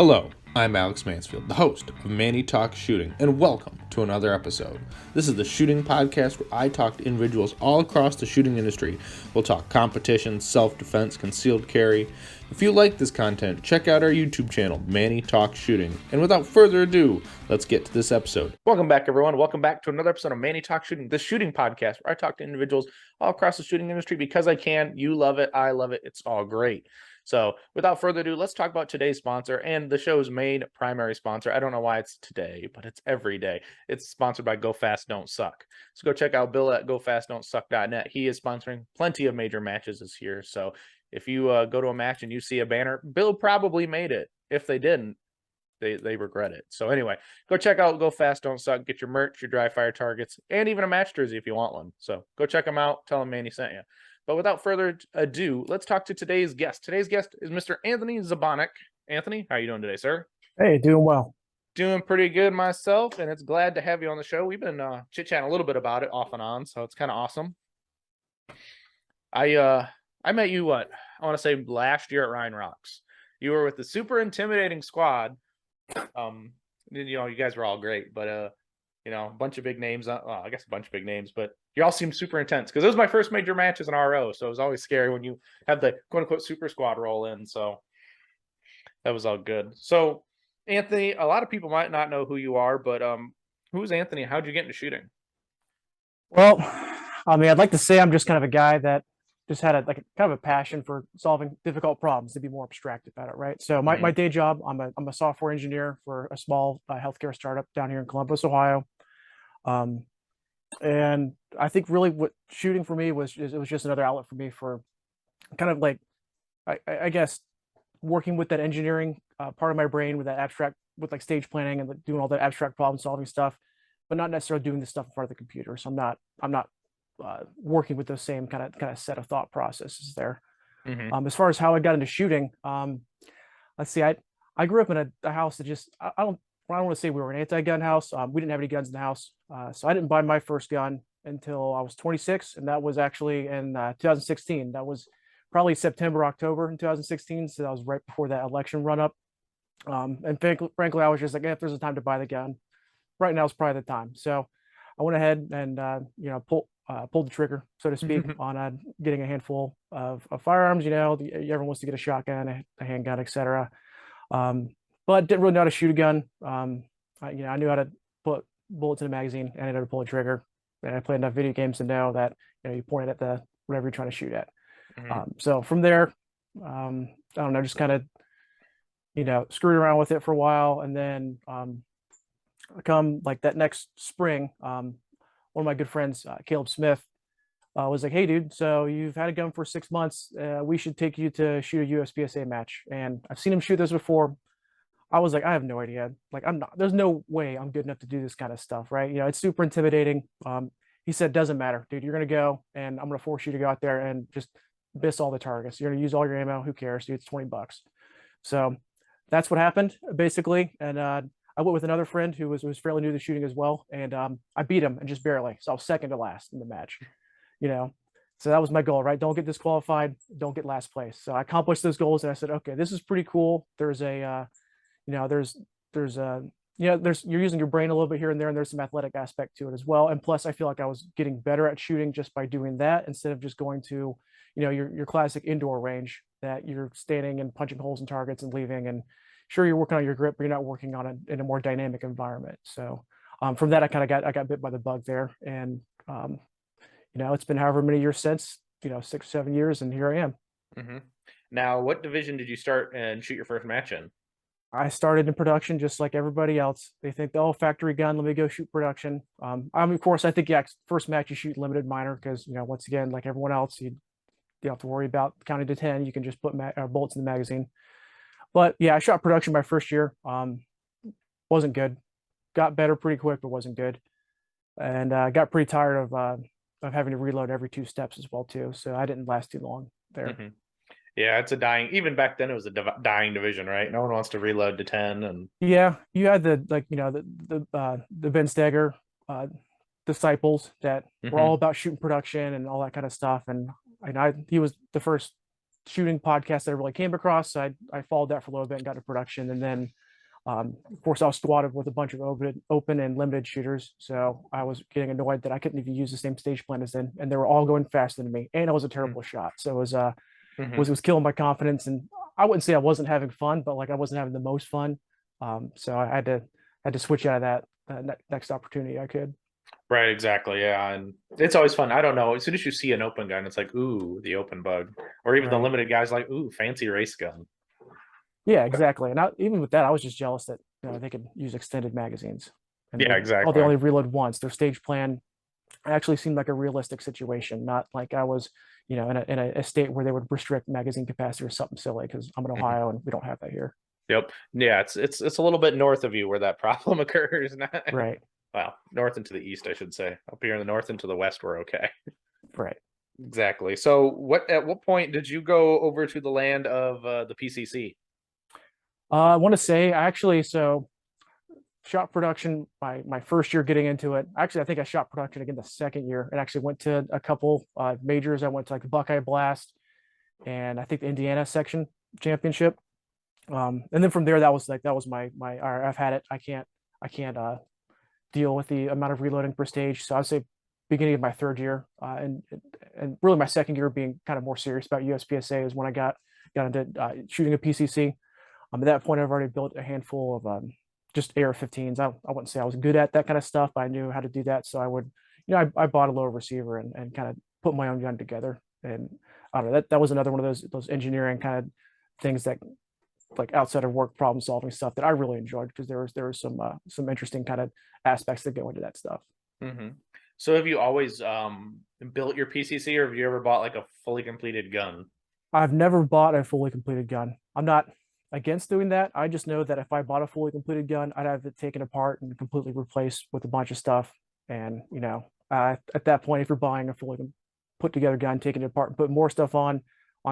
Hello, I'm Alex Mansfield, the host of Manny Talks Shooting, and welcome to another episode. This is the shooting podcast where I talk to individuals all across the shooting industry. We'll talk competition, self-defense, concealed carry. If you like this content, check out our YouTube channel, Manny Talks Shooting. And without further ado, let's get to this episode. Welcome back, everyone. Welcome back to another episode of Manny Talks Shooting, the shooting podcast where I talk to individuals all across the shooting industry because I can. You love it. I love it. It's all great. So without further ado, let's talk about today's sponsor and the show's main primary sponsor. I don't know why it's today, but it's every day. It's sponsored by Go Fast Don't Suck. So go check out Bill at gofastdon'tsuck.net. He is sponsoring plenty of major matches this year. So if you go to a match and you see a banner, Bill probably made it. If they didn't, they regret it. So anyway, go check out Go Fast Don't Suck. Get your merch, your dry fire targets, and even a match jersey if you want one. So go check them out. Tell them Manny sent you. But without further ado, let's talk to today's guest. Today's guest is Mr. Anthony Zabonik. Anthony, how are you doing today, sir? Hey, doing well. Doing pretty good myself, and it's glad to have you on the show. We've been chit-chatting a little bit about it off and on, so it's kind of awesome. I met you, I want to say last year at Ryan Rocks. You were with the super intimidating squad. You guys were all great, but a bunch of big names. Well, I guess a bunch of big names, but you all seem super intense because it was my first major match as an RO, so it was always scary when you have the quote unquote super squad roll in. So that was all good. So Anthony, a lot of people might not know who you are, but who's Anthony? How'd you get into shooting? Well, I mean, I'd like to say I'm just kind of a guy that just had a kind of a passion for solving difficult problems, to be more abstract about it, right? So my day job, I'm a software engineer for a small healthcare startup down here in Columbus, Ohio. And I think really what shooting for me was just another outlet for me for kind of like I guess working with that engineering part of my brain with that abstract, with like stage planning and like doing all that abstract problem solving stuff, but not necessarily doing the stuff in front of the computer. So I'm not working with those same kind of set of thought processes there. As far as how I got into shooting, let's see, I grew up in a house that just I don't want to say we were an anti-gun house. We didn't have any guns in the house, so I didn't buy my first gun until I was 26, and that was actually in 2016. That was probably September, October in 2016. So that was right before that election run up. And frankly, I was just like, if there's a time to buy the gun, right now is probably the time. So I went ahead and pulled the trigger, so to speak, on getting a handful of firearms. Everyone wants to get a shotgun, a handgun, etc. But didn't really know how to shoot a gun. I knew how to put bullets in a magazine and I knew how to pull a trigger. And I played enough video games to know that you point it at the whatever you're trying to shoot at. So from there, I don't know, just kind of screwed around with it for a while, and then come like that next spring, one of my good friends, Caleb Smith, was like, "Hey, dude, so you've had a gun for 6 months. We should take you to shoot a USPSA match." And I've seen him shoot those before. I was like, I have no idea. Like, there's no way I'm good enough to do this kind of stuff, right? It's super intimidating. He said, doesn't matter, dude. You're going to go, and I'm going to force you to go out there and just miss all the targets. You're going to use all your ammo. Who cares, dude? It's $20. So that's what happened, basically. And I went with another friend who was fairly new to shooting as well. And I beat him, and just barely. So I was second to last in the match, So that was my goal, right? Don't get disqualified. Don't get last place. So I accomplished those goals, and I said, okay, this is pretty cool. There's you're using your brain a little bit here and there, and there's some athletic aspect to it as well. And plus, I feel like I was getting better at shooting just by doing that instead of just going to, your classic indoor range that you're standing and punching holes in targets and leaving. And sure, you're working on your grip, but you're not working on it in a more dynamic environment. So from that, I got bit by the bug there, and it's been however many years since, 6, 7 years, and here I am. Now, what division did you start and shoot your first match in? I started in production just like everybody else. They think, oh, factory gun, let me go shoot production. Of course, I think, yeah, first match you shoot limited minor because, once again, like everyone else, you don't have to worry about counting to 10. You can just put bullets in the magazine. But yeah, I shot production my first year. Wasn't good. Got better pretty quick, but wasn't good. And got pretty tired of having to reload every 2 steps as well too. So I didn't last too long there. Yeah, it's even back then it was a dying division, right? No one wants to reload to 10. And yeah, you had the Ben Steger disciples that were all about shooting production and all that kind of stuff. And he was the first shooting podcast that I really came across. So I followed that for a little bit and got to production. And then, of course, I was squatted with a bunch of open and limited shooters. So I was getting annoyed that I couldn't even use the same stage plan as them. And they were all going faster than me. And it was a terrible shot. So it was killing my confidence. And I wouldn't say I wasn't having fun, but like I wasn't having the most fun. So I had to switch out of that next opportunity I could. Right, exactly. Yeah. And it's always fun. I don't know. As soon as you see an open gun, it's like, ooh, the open bug. Or even the Right. limited guys like, ooh, fancy race gun. Yeah, exactly. And even with that, I was just jealous that they could use extended magazines, and Yeah, they exactly. only reload once. Their stage plan actually seemed like a realistic situation, not like I was, in a state where they would restrict magazine capacity or something silly. Because I'm in Mhm. Ohio and we don't have that here. Yep. Yeah, it's a little bit north of you where that problem occurs. Right. Well, north and to the east, I should say. Up here in the north and to the west, we're okay. Right. Exactly. So, at what point did you go over to the land of the PCC? I want to say I actually shot production my first year getting into it. Actually, I think I shot production again the second year and actually went to a couple majors. I went to like the Buckeye Blast and I think the Indiana section championship. And then from there, that was my. All right, I've had it. I can't deal with the amount of reloading per stage. So I'd say beginning of my third year, and really my second year being kind of more serious about USPSA is when I got into shooting a PCC. At that point, I've already built a handful of just AR-15s. I wouldn't say I was good at that kind of stuff, but I knew how to do that. So I would, I bought a low receiver and kind of put my own gun together. And I don't know, that was another one of those engineering kind of things that like outside of work problem solving stuff that I really enjoyed because there was some interesting kind of aspects that go into that stuff. Hmm. So, have you always built your PCC, or have you ever bought like a fully completed gun? I've never bought a fully completed gun. I'm not against doing that. I just know that if I bought a fully completed gun, I'd have it taken apart and completely replaced with a bunch of stuff. And at that point, if you're buying a fully put together gun, taking it apart and put more stuff on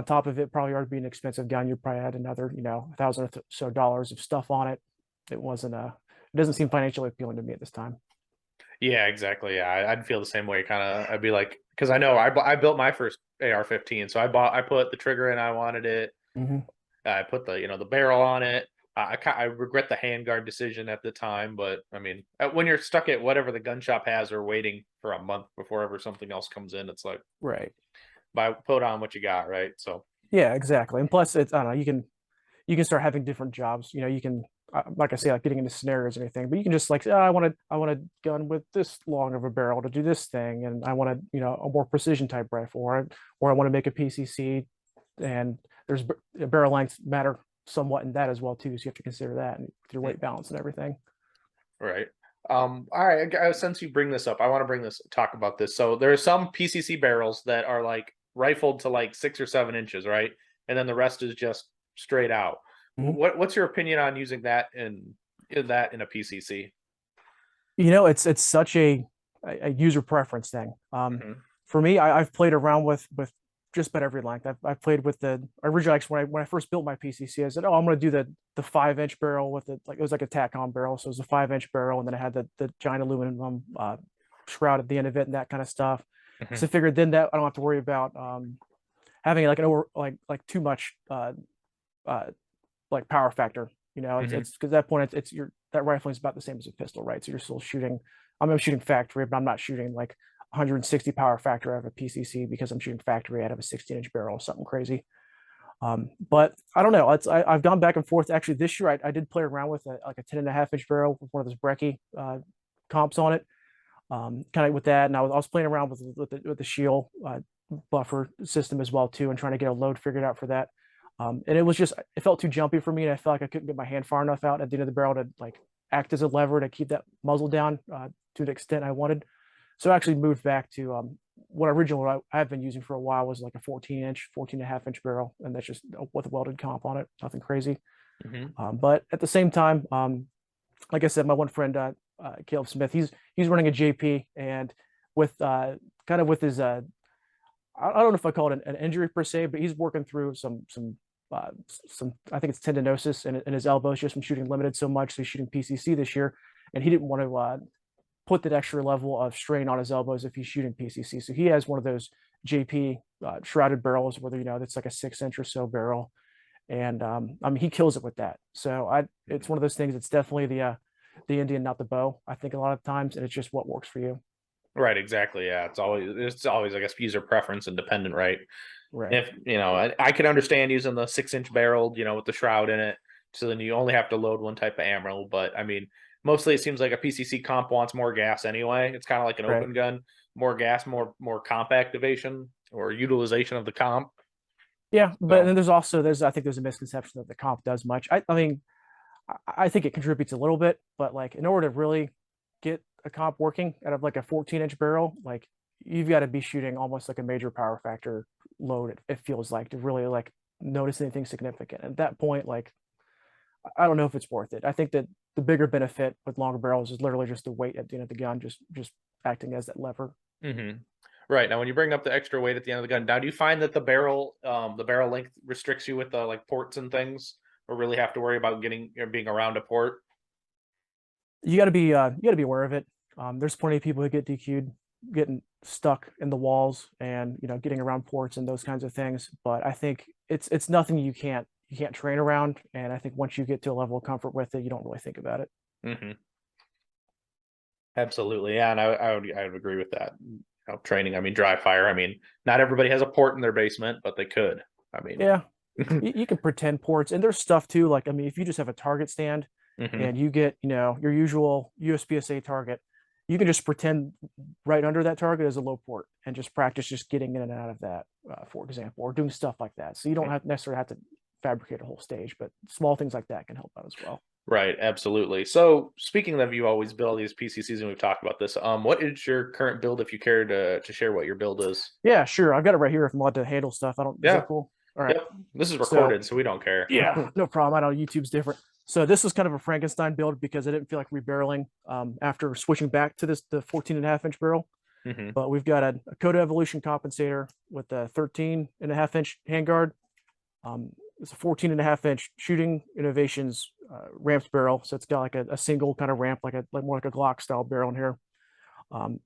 top of it, probably already be an expensive gun. You probably had another, $1,000 or so dollars of stuff on it. It wasn't it doesn't seem financially appealing to me at this time. Yeah, exactly. Yeah, I'd feel the same way. Kind of, I'd be like, because I know I built my first AR-15, so I put the trigger in, I wanted it. Mm-hmm. I put the barrel on it. I regret the handguard decision at the time, but I mean, when you're stuck at whatever the gun shop has or waiting for a month before ever something else comes in, it's like Right. put on what you got, right? So Yeah, exactly. And plus, it's I don't know. You can start having different jobs. You can, like I say, like getting into scenarios or anything, but you can just like, say, oh, I want a gun with this long of a barrel to do this thing, and I want a more precision type rifle, or I want to make a PCC, and there's barrel lengths matter somewhat in that as well too. So you have to consider that and with your weight balance and everything. right. All right. Since you bring this up, I want to talk about this. So there are some PCC barrels that are like rifled to like 6 or 7 inches, right? And then the rest is just straight out. Mhm. What's your opinion on using that in a PCC? It's such a user preference thing. Hmm. For me, I've played around with just about every length. I've played with the originally actually when I first built my PCC, I said, oh, I'm going to do the 5 inch barrel with it. Like it was like a tack-on barrel, so it was a 5 inch barrel, and then I had the giant aluminum shroud at the end of it and that kind of stuff. So Hmm. I figured then that I don't have to worry about having like an over like too much uh, like power factor. Hmm. It's because at that point it's your that rifling is about the same as a pistol, right? So you're still shooting. I'm shooting factory, but I'm not shooting like 160 power factor out of a PCC because I'm shooting factory out of a 16-inch barrel or something crazy. But I don't know. I've gone back and forth. Actually, this year I did play around with like a 10.5 inch barrel with one of those Brecky comps on it, kind of with that. And I was playing around with the shield buffer system as well too, and trying to get a load figured out for that. And it felt too jumpy for me, and I felt like I couldn't get my hand far enough out at the end of the barrel to like act as a lever to keep that muzzle down to the extent I wanted. So I actually moved back to what originally I've been using for a while was like a 14-inch, 14.5 inch barrel, and that's just with a welded comp on it, nothing crazy. Hmm. But at the same time, like I said, my one friend Caleb Smith, he's running a JP, and with kind of with his I don't know if I call it an injury per se, but he's working through some I think it's tendinosis in his elbows just from shooting limited so much. So he's shooting PCC this year, and he didn't want to put that extra level of strain on his elbows if he's shooting PCC. So he has one of those JP shrouded barrels, whether that's like a 6-inch or so barrel, and I mean he kills it with that. So it's one of those things. It's definitely the Indian, not the bow. I think a lot of times, and it's just what works for you. Right, exactly. Yeah, it's always I guess user preference and dependent, right? Right. If I could understand using the 6-inch barrel, with the shroud in it, so then you only have to load one type of ammo. But I mean, mostly it seems like a PCC comp wants more gas anyway. It's kind of like an Right. open gun, more gas, more comp activation or utilization of the comp. Yeah, but So then there's I think there's a misconception that the comp does much. I mean, I think it contributes a little bit, but like in order to really get a comp working out of like a 14-inch barrel, like you've got to be shooting almost like a major power factor load. It feels like to really like notice anything significant. At that point, like I don't know if it's worth it. I think that the bigger benefit with longer barrels is literally just the weight at the end of the gun, just acting as that lever. mhm. Right. Now when you bring up the extra weight at the end of the gun, now do you find that the barrel length restricts you with the like ports and things, or really have to worry about getting or being around a port? You got to be aware of it. There's plenty of people who get DQ'd, getting stuck in the walls, and getting around ports and those kinds of things. But I think it's nothing you can't train around. And I think once you get to a level of comfort with it, you don't really think about it. Hmm. Absolutely, yeah, and I would agree with that. Training. I mean, dry fire. I mean, not everybody has a port in their basement, but they could. I mean, Yeah, you can pretend ports, and there's stuff too. Like I mean, if you just have a target stand hmm. and you get your usual USPSA target, you can just pretend right under that target as a low port and just practice just getting in and out of that, for example, or doing stuff like that. So you don't necessarily have to fabricate a whole stage, but small things like that can help out as well. Right, absolutely. So, speaking of, you always build these PCCs, and we've talked about this. What is your current build, if you care to share what your build is? Yeah, sure. I've got it right here if I'm allowed to handle stuff. I don't. Is that Yeah, cool? All right. yep. This is So recorded, so we don't care. yeah, no problem. I know YouTube's different. So this is kind of a Frankenstein build because I didn't feel like rebarreling after switching back to the 14.5-inch barrel. Hmm. But we've got a Coda Evolution compensator with a 13.5-inch handguard. It's a 14.5-inch Shooting Innovations ramps barrel. So it's got like a single kind of ramp, like more like a Glock style barrel in here.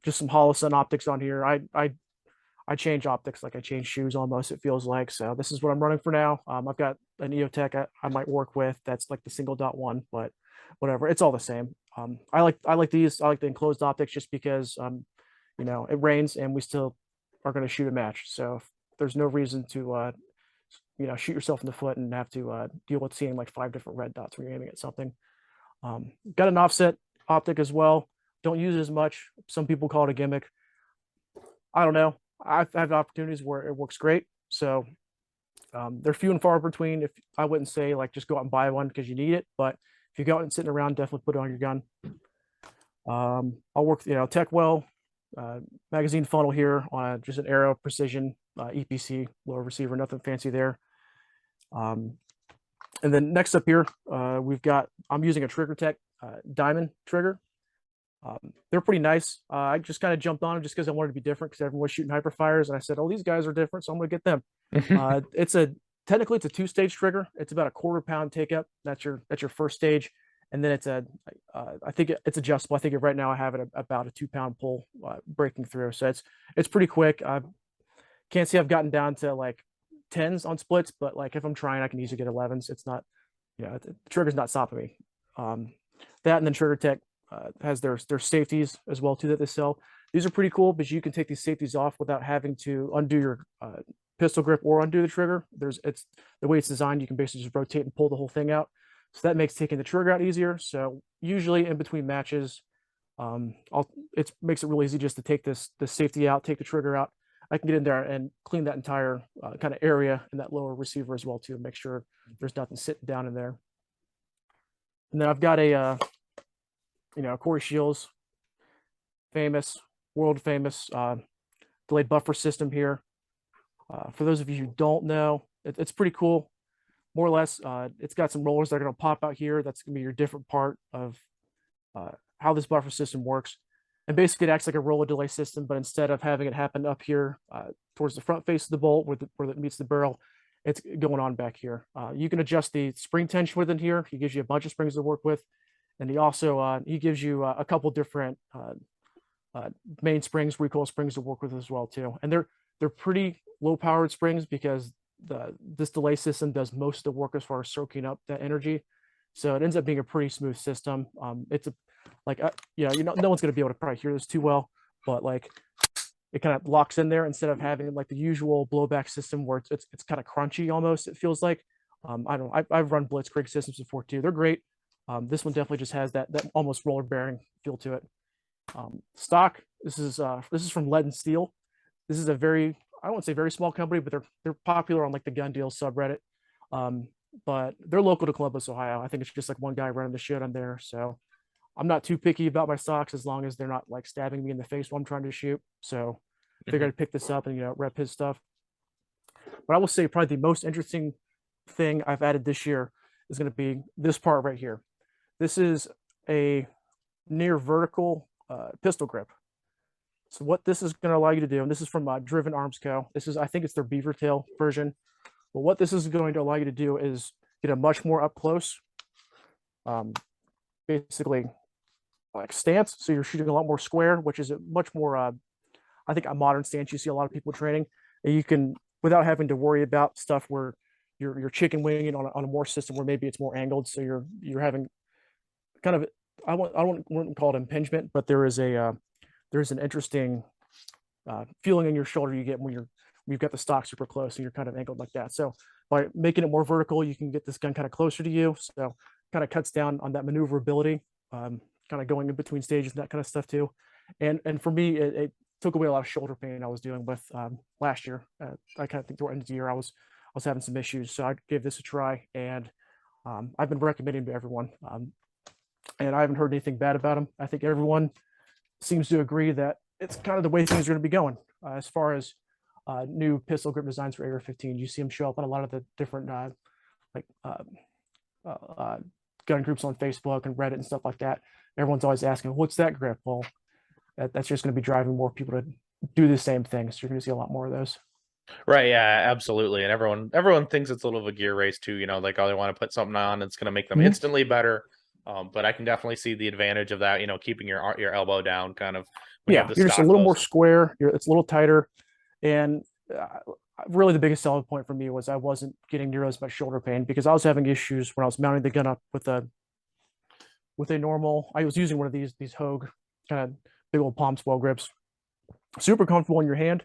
Just some Holosun optics on here. I change optics like I change shoes almost, it feels like. So this is what I'm running for now. I've got an EOTech I might work with that's like the single dot one, but whatever, it's all the same. I like these. I like the enclosed optics just because it rains and we still are going to shoot a match. So there's no reason to shoot yourself in the foot and have to deal with seeing like 5 different red dots when you're aiming at something. Got an offset optic as well. Don't use it as much. Some people call it a gimmick. I don't know. I've had opportunities where it works great. So they're few and far between. If I wouldn't say like just go out and buy one because you need it, but if you go out and sitting around, definitely put it on your gun. I'll work, tech well, magazine funnel here on just an Arrow Precision EPC lower receiver, nothing fancy there. Um, and then next up here, I'm using a Trigger Tech Diamond trigger. They're pretty nice. I just kind of jumped on them just because I wanted to be different because everyone was shooting hyperfires, and I said, "Oh, these guys are different, so I'm going to get them." Technically it's a 2-stage trigger. It's about a quarter-pound take up. That's your first stage, and then I think it's adjustable. I think right now I have it about a 2-pound pull breaking through, so it's pretty quick. I can't say I've gotten down to like 10s on splits, but like if I'm trying, I can easily get 11s. It's not, the trigger's not stopping me. That and then Trigger Tech has their safeties as well too that they sell. These are pretty cool because you can take these safeties off without having to undo your pistol grip or undo the trigger. It's the way it's designed. You can basically just rotate and pull the whole thing out. So that makes taking the trigger out easier. So usually in between matches, it makes it really easy just to take the safety out, take the trigger out. I can get in there and clean that entire kind of area in that lower receiver as well too, make sure there's nothing sitting down in there. And then I've got a Corey Shields, world famous delayed buffer system here. For those of you who don't know, it's pretty cool. More or less, it's got some rollers that are going to pop out here. That's going to be your different part of how this buffer system works. And basically, it acts like a roller delay system, but instead of having it happen up here towards the front face of the bolt where it meets the barrel, it's going on back here. You can adjust the spring tension within here. He gives you a bunch of springs to work with. And he gives you a couple different main springs, recoil springs to work with as well too. And they're they're pretty low powered springs because this delay system does most of the work as far as soaking up that energy. So it ends up being a pretty smooth system. It's a like no one's going to be able to probably hear this too well, but like it kind of locks in there instead of having like the usual blowback system where it's kind of crunchy almost. It feels like I don't know. I've run Blitzkrieg systems before too. They're great. This one definitely just has that almost roller bearing feel to it. Stock. This is from Lead and Steel. This is a very, I won't say very small company, but they're popular on like the gun deal subreddit. Um, but they're local to Columbus, Ohio. I think it's just like one guy running the shit on there. So I'm not too picky about my stocks as long as they're not like stabbing me in the face while I'm trying to shoot. So I figured I'd pick this up and rep his stuff. But I will say probably the most interesting thing I've added this year is going to be this part right here. This is a near vertical pistol grip. So what this is going to allow you to do, and this is from Driven Arms Co. I think it's their beaver tail version. But what this is going to allow you to do is get a much more up close, basically like stance. So you're shooting a lot more square, which is a much more, I think, a modern stance you see a lot of people training. And you can, without having to worry about stuff where you're chicken winging on a more system where maybe it's more angled. So you're having kind of, I wouldn't call it impingement, but there's an interesting feeling in your shoulder you get when you've got the stock super close and you're kind of angled like that. So by making it more vertical, you can get this gun kind of closer to you. So kind of cuts down on that maneuverability, kind of going in between stages and that kind of stuff too. And for me, it took away a lot of shoulder pain I was dealing with last year. I kind of think toward the end of the year I was having some issues, so I gave this a try, and I've been recommending to everyone. And I haven't heard anything bad about them. I think everyone seems to agree that it's kind of the way things are going to be going as far as new pistol grip designs for AR-15. You see them show up on a lot of the different gun groups on Facebook and Reddit and stuff like that. Everyone's always asking, "What's that grip?" Well, that's just going to be driving more people to do the same thing. So you're going to see a lot more of those. Right, yeah, absolutely. And everyone thinks it's a little of a gear race too, like, oh, they want to put something on, it's going to make them instantly better. But I can definitely see the advantage of that, keeping your elbow down kind of when Yeah, you're just a little more square. It's a little tighter. And really the biggest selling point for me was I wasn't getting near as much shoulder pain because I was having issues when I was mounting the gun up with a normal, I was using one of these Hogue kind of big old palm swell grips. Super comfortable in your hand,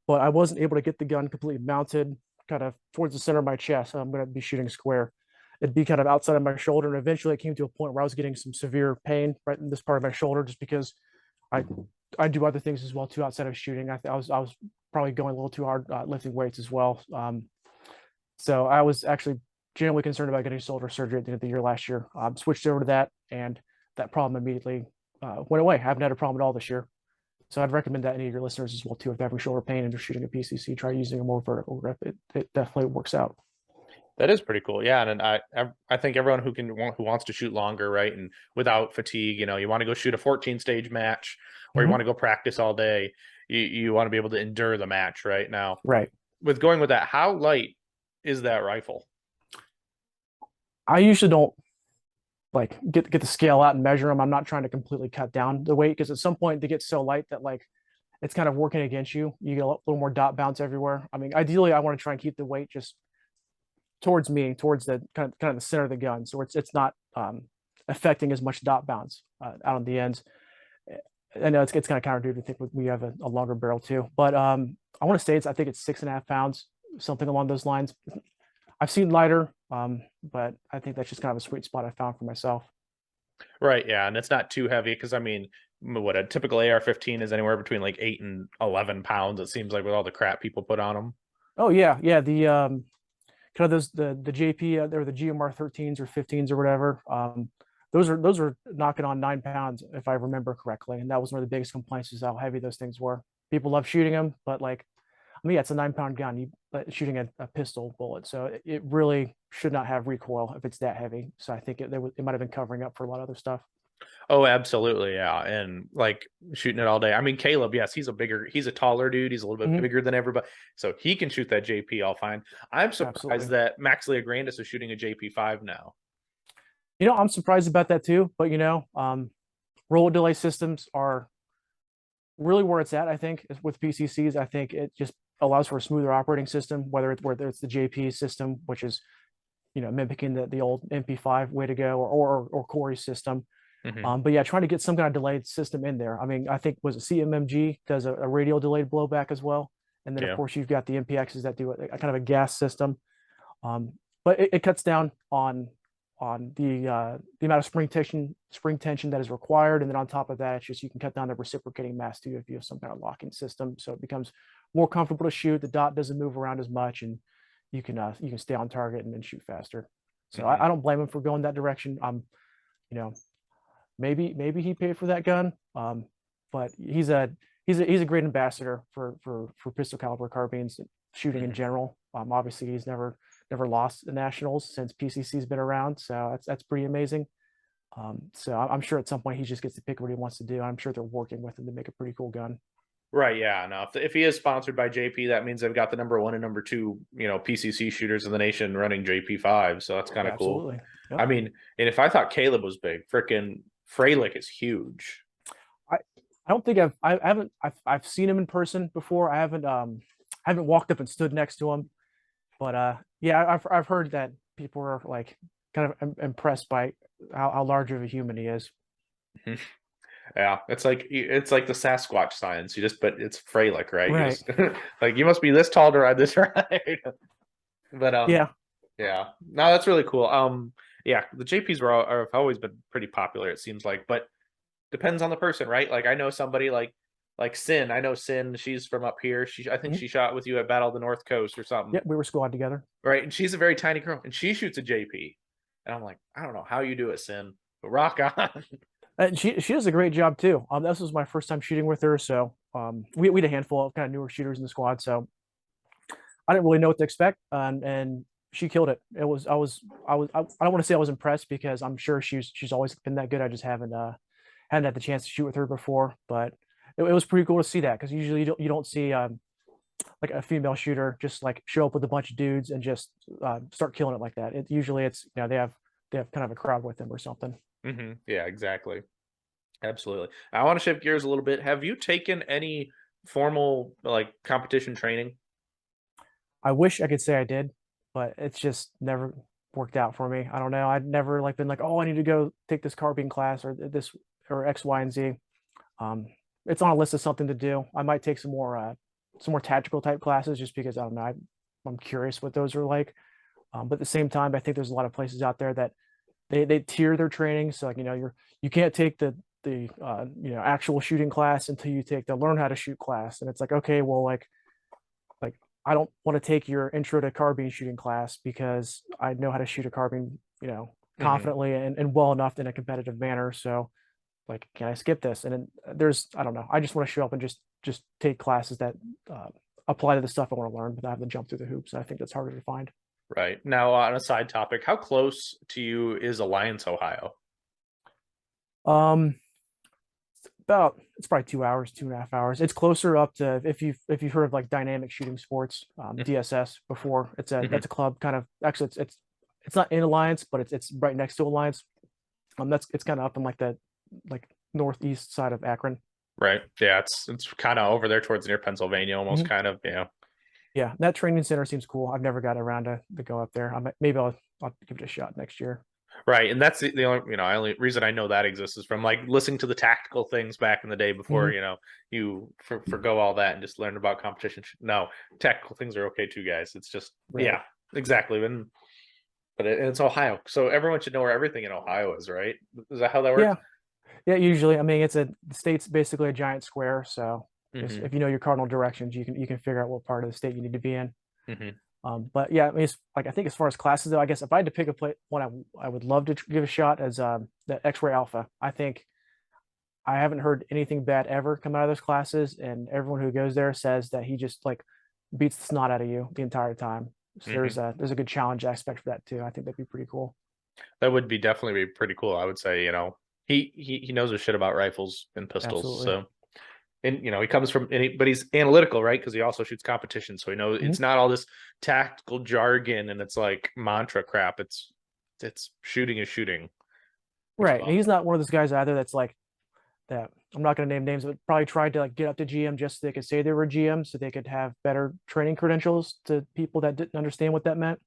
but I wasn't able to get the gun completely mounted kind of towards the center of my chest. So I'm going to be shooting square. It'd be kind of outside of my shoulder. And eventually it came to a point where I was getting some severe pain right in this part of my shoulder, just because I do other things as well too outside of shooting. I was probably going a little too hard lifting weights as well. So I was actually genuinely concerned about getting shoulder surgery at the end of the year last year. Switched over to that, and that problem immediately went away. I haven't had a problem at all this year. So I'd recommend that any of your listeners as well too. If they're having shoulder pain and they're shooting a PCC, try using a more vertical grip. It definitely works out. That is pretty cool. Yeah, and I think everyone who wants to shoot longer, right, and without fatigue, you want to go shoot a 14 stage match, or you want to go practice all day. You want to be able to endure the match right now. Right. With going with that, how light is that rifle? I usually don't like get the scale out and measure them. I'm not trying to completely cut down the weight because at some point they get so light that like it's kind of working against you. You get a little more dot bounce everywhere. I mean, ideally, I want to try and keep the weight just towards me, towards the kind of the center of the gun, so it's not affecting as much dot bounce out on the ends. I know it's kind of counterintuitive to think we have a longer barrel too, but I want to say I think it's 6.5 pounds, something along those lines. I've seen lighter, but I think that's just kind of a sweet spot I found for myself. Right, yeah, and it's not too heavy because I mean, what a typical AR-15 is anywhere between like 8 and 11 pounds. It seems like with all the crap people put on them. Oh yeah, yeah. The kind of those the JP or the GMR 13s or 15s or whatever. Those are knocking on 9 pounds if I remember correctly, and that was one of the biggest complaints is how heavy those things were. People love shooting them, but like, I mean, yeah, it's a 9-pound gun. You shooting a pistol bullet, so it really should not have recoil if it's that heavy. So I think it might have been covering up for a lot of other stuff. Oh, absolutely, yeah, and like shooting it all day. I mean, Caleb, yes, he's a taller dude. He's a little bit bigger than everybody, so he can shoot that JP all fine. I'm surprised that Max Leograndis is shooting a JP5 now. I'm surprised about that too. But roll delay systems are really where it's at. I think with PCCs, I think it just allows for a smoother operating system, whether it's the JP system, which is mimicking the old MP5 way to go, or Corey's system. Hmm. But yeah, trying to get some kind of delayed system in there. I mean, I think was it CMMG does a radial delayed blowback as well, and then of Yeah. course you've got the MPXs that do a kind of a gas system. Um, but it cuts down on the amount of spring tension that is required, and then on top of that, it's just you can cut down the reciprocating mass too if you have some kind of locking system, so it becomes more comfortable to shoot. The dot doesn't move around as much, and you can stay on target and then shoot faster. So Hmm. I don't blame him for going that direction. You know, maybe he paid for that gun, but he's a great ambassador for pistol caliber carbines, shooting in Hmm. general. Obviously, he's never lost the nationals since PCC's been around, so that's pretty amazing. So I'm sure at some point he just gets to pick what he wants to do. I'm sure they're working with him to make a pretty cool gun. Right. Yeah. No. If he is sponsored by JP, that means they've got the number one and number two, PCC shooters in the nation running JP5. So that's kind Yeah, of cool. absolutely. I Yep. mean, and if I thought Caleb was big, freaking Freilich is huge. I I don't think I've seen him in person before. I haven't walked up and stood next to him, but yeah, I've heard that people are like kind of impressed by how large of a human he is. Yeah, it's like the Sasquatch science. But it's Freilich, right? You Right. just like you must be this tall to ride this ride. But Yeah. yeah, no, that's really cool. Yeah, the JPs have always been pretty popular. It seems like, but depends on the person, right? Like I know somebody like Sin. I know Sin. She's from up here. I think Mhm. she shot with you at Battle of the North Coast or Yeah, something, we were squad together. right? And she's a very tiny girl, and she shoots a JP. And I'm like, I don't know how you do it, Sin, but rock on. And she does a great job too. This was my first time shooting with her, so we had a handful of kind of newer shooters in the squad, so I didn't really know what to expect, and she killed it. It was I don't want to say I was impressed because I'm sure she's always been that good. I just hadn't had the chance to shoot with her before, but it was pretty cool to see that because usually you don't see like a female shooter just like show up with a bunch of dudes and just start killing it like that. Usually it's they have kind of a crowd with them or something. Yeah, exactly. Absolutely. I want to shift gears a little bit. Have you taken any formal like competition training? I wish I could say I did, but it's just never worked out for me. I don't know. I'd never like been like, oh, I need to go take this carbine class or this or X, Y, and Z. Um, it's on a list of something to do. I might take some more tactical type classes just because I don't know. I'm curious what those are like. But at the same time, I think there's a lot of places out there that they tier their training. So like you can't take the actual shooting class until you take the learn how to shoot class, and it's like okay, well like I don't want to take your intro to carbine shooting class because I know how to shoot a carbine, Hmm. confidently and well enough in a competitive manner. So like, can I skip this? And then I don't know. I just want to show up and just take classes that uh, apply to the stuff I want to learn without having to jump through the hoops. And I think that's harder to find. Right. Now, on a side topic, how close to you is Alliance, Ohio? Um, it's probably 2 hours, 2.5 hours. It's closer up to if you've heard of like dynamic shooting sports, DSS before. Hmm. That's a club kind of actually it's not in Alliance, but it's right next to Alliance. It's kind of up in like the like northeast side of Akron. Right. Yeah, it's kind of over there towards near Pennsylvania, almost Mhm. kind of. Yeah. Yeah, that training center seems cool. I've never got around to go up there. Maybe I'll give it a shot next year. Right. And that's the only reason I know that exists is from like listening to the tactical things back in the day before, Mhm. you forgo all that and just learn about competition. No, tactical things are okay too, guys. It's just, Right. yeah, exactly. But it's Ohio. So everyone should know where everything in Ohio is, right? Is that how that works? Yeah. Yeah. Usually, I mean, the state's basically a giant square. So Hmm. if you know your cardinal directions, you can figure out what part of the state you need to be in. Hmm. But yeah, I mean, I think as far as classes though, I guess if I had to pick one I would love to give a shot as the X-Ray Alpha. I think I haven't heard anything bad ever come out of those classes, and everyone who goes there says that he just like beats the snot out of you the entire time. So Hmm. there's a good challenge aspect for that too. I think that'd be pretty cool. That would be definitely be pretty cool. I would say, he knows his shit about rifles and pistols. Absolutely. So, and he comes from, but he's analytical, right? Because he also shoots competition, so he knows Mhm. it's not all this tactical jargon and it's like mantra crap. It's shooting is shooting, which is Right. And awesome. he's not one of those guys either that's like that. I'm not going to name names, but probably tried to like get up to GM just so they could say they were GM, so they could have better training credentials to people that didn't understand what that meant.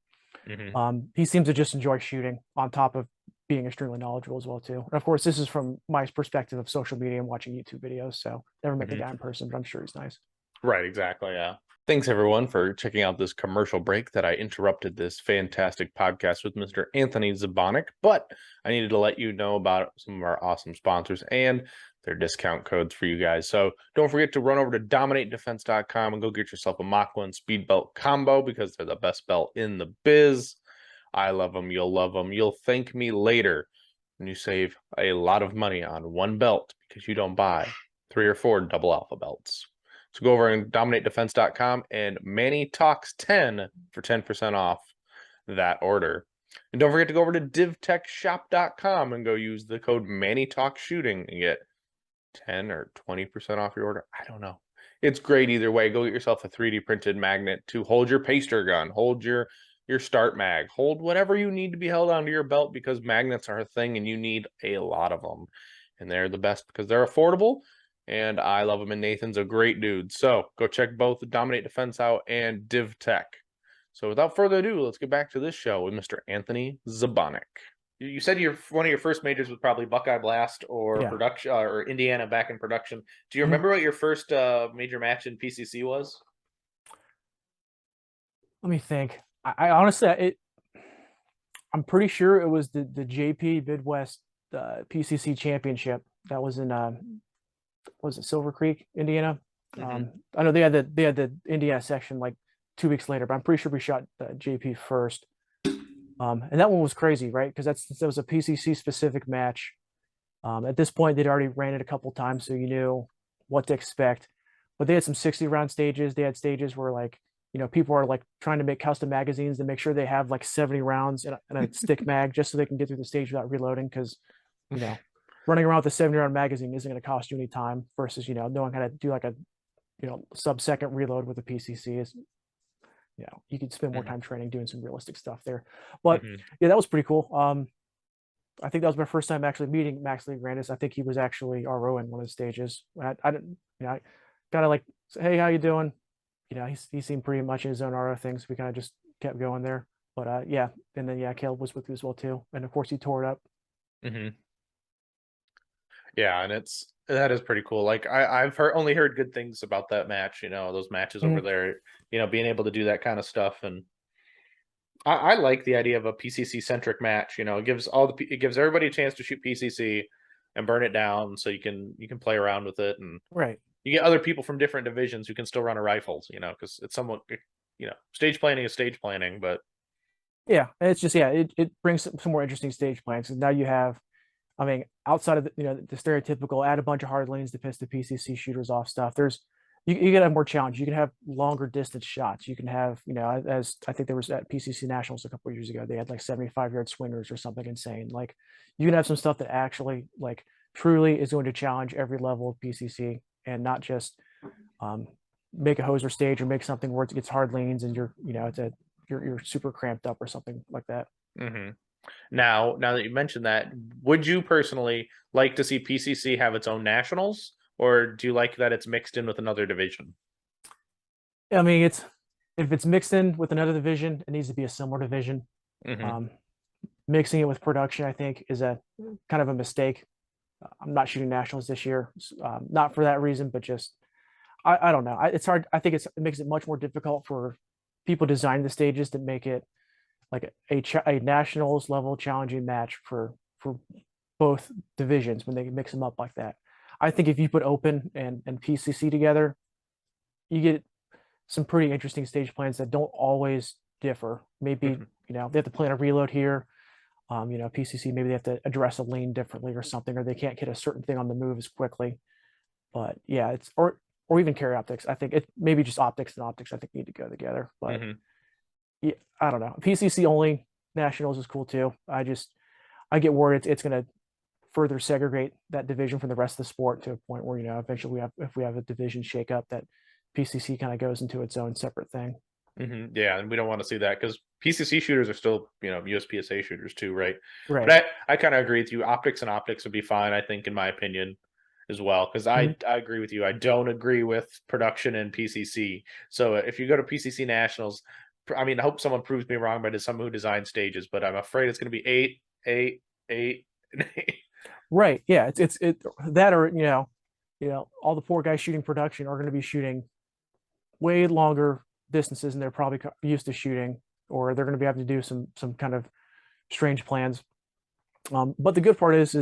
Hmm. He seems to just enjoy shooting on top of being extremely knowledgeable as well too. And of course, this is from my perspective of social media and watching YouTube videos. So never met the Hmm. guy in person, but I'm sure he's nice. Right, exactly. Yeah. Thanks everyone for checking out this commercial break that I interrupted this fantastic podcast with Mr. Anthony Zabonik, but I needed to let you know about some of our awesome sponsors and their discount codes for you guys. So don't forget to run over to dominatedefense.com and go get yourself a Mach 1 speed belt combo because they're the best belt in the biz. I love them. You'll love them. You'll thank me later when you save a lot of money on one belt because you don't buy 3 or 4 double alpha belts. So go over and dominatedefense.com and Manny Talks 10 for 10% off that order. And don't forget to go over to divtechshop.com and go use the code Manny Talks Shooting and get 10 or 20% off your order. I don't know. It's great either way. Go get yourself a 3D printed magnet to hold your paster gun, hold your start mag, hold whatever you need to be held onto your belt because magnets are a thing and you need a lot of them. And they're the best because they're affordable and I love them and Nathan's a great dude. So go check both Dominate Defense out and Div Tech. So without further ado, let's get back to this show with Mr. Anthony Zabonik. You said one of your first majors was probably Buckeye Blast or Yeah. production or Indiana back in production. Do you Mhm. remember what your first major match in PCC was? Let me think. I honestly, I'm pretty sure it was the JP Midwest PCC Championship that was in was it Silver Creek, Indiana? Mm-hmm. I know they had the Indiana section like 2 weeks later, but I'm pretty sure we shot JP first. And that one was crazy, right? Because that was a PCC specific match. At this point, they'd already ran it a couple times, so you knew what to expect. But they had some 60 round stages. They had stages where like people are like trying to make custom magazines to make sure they have like 70 rounds in a stick mag just so they can get through the stage without reloading. Because you know, running around with a 70 round magazine isn't going to cost you any time versus knowing how to do like a sub-second reload with a PCC is you could spend more Mm-hmm. time training doing some realistic stuff there. But Mm-hmm. yeah, that was pretty cool. I think that was my first time actually meeting Max Lee Grandis. I think he was actually RO in one of the stages. I didn't, I kind of like, hey, how you doing? He seemed pretty much in his own RO things. We kind of just kept going there. But yeah, and then yeah, Caleb was with you as well too, and of course he tore it up. Mm-hmm. Yeah, and that is pretty cool. Like I've only heard good things about that match. Those matches over Mhm. there. Being able to do that kind of stuff, and I like the idea of a PCC centric match. It gives everybody a chance to shoot PCC and burn it down, so you can play around with it, and Right. you get other people from different divisions who can still run a rifles. Because it's somewhat stage planning is stage planning, but Yeah, and it's just it brings some more interesting stage plans. And now you have, I mean, outside of the stereotypical add a bunch of hard lanes to piss the PCC shooters off stuff. You can have more challenge. You can have longer distance shots. You can have as I think there was at PCC Nationals a couple of years ago, they had like 75-yard swingers or something insane. Like you can have some stuff that actually like truly is going to challenge every level of PCC and not just um, make a hoser stage or make something where it gets hard lanes and you're super cramped up or something like that. mhm. Now that you mentioned that, would you personally like to see PCC have its own nationals, or do you like that it's mixed in with another division? I mean, if it's mixed in with another division, it needs to be a similar division. Hmm. Um, Mixing it with production, I think, is a kind of a mistake. I'm not shooting nationals this year, not for that reason, but just I don't know. It's hard. I think it makes it much more difficult for people designing the stages to make it like a nationals level challenging match for both divisions when they mix them up like that. I think if you put open and PCC together, you get some pretty interesting stage plans that don't always differ. Maybe Hmm. they have to plan a reload here. PCC maybe they have to address a lane differently or something, or they can't hit a certain thing on the move as quickly. But yeah, it's or even carry optics. I think it maybe just optics and optics. I think need to go together. But Hmm. yeah, I don't know. PCC only nationals is cool too. I get worried it's going to further segregate that division from the rest of the sport to a point where eventually if we have a division shakeup that PCC kind of goes into its own separate thing. Hmm. Yeah, and we don't want to see that because PCC shooters are still USPSA shooters too, right? Right. But I kind of agree with you. Optics and optics would be fine, I think, in my opinion. as well, because I agree with you. I don't agree with production in PCC. So if you go to PCC Nationals, I mean, I hope someone proves me wrong by someone who designed stages, but I'm afraid it's going to be 8, 8, 8, and 8. Right. Yeah. It's that, or all the poor guys shooting production are going to be shooting way longer distances than they're probably used to shooting, or they're going to be having to do some kind of strange plans. But the good part is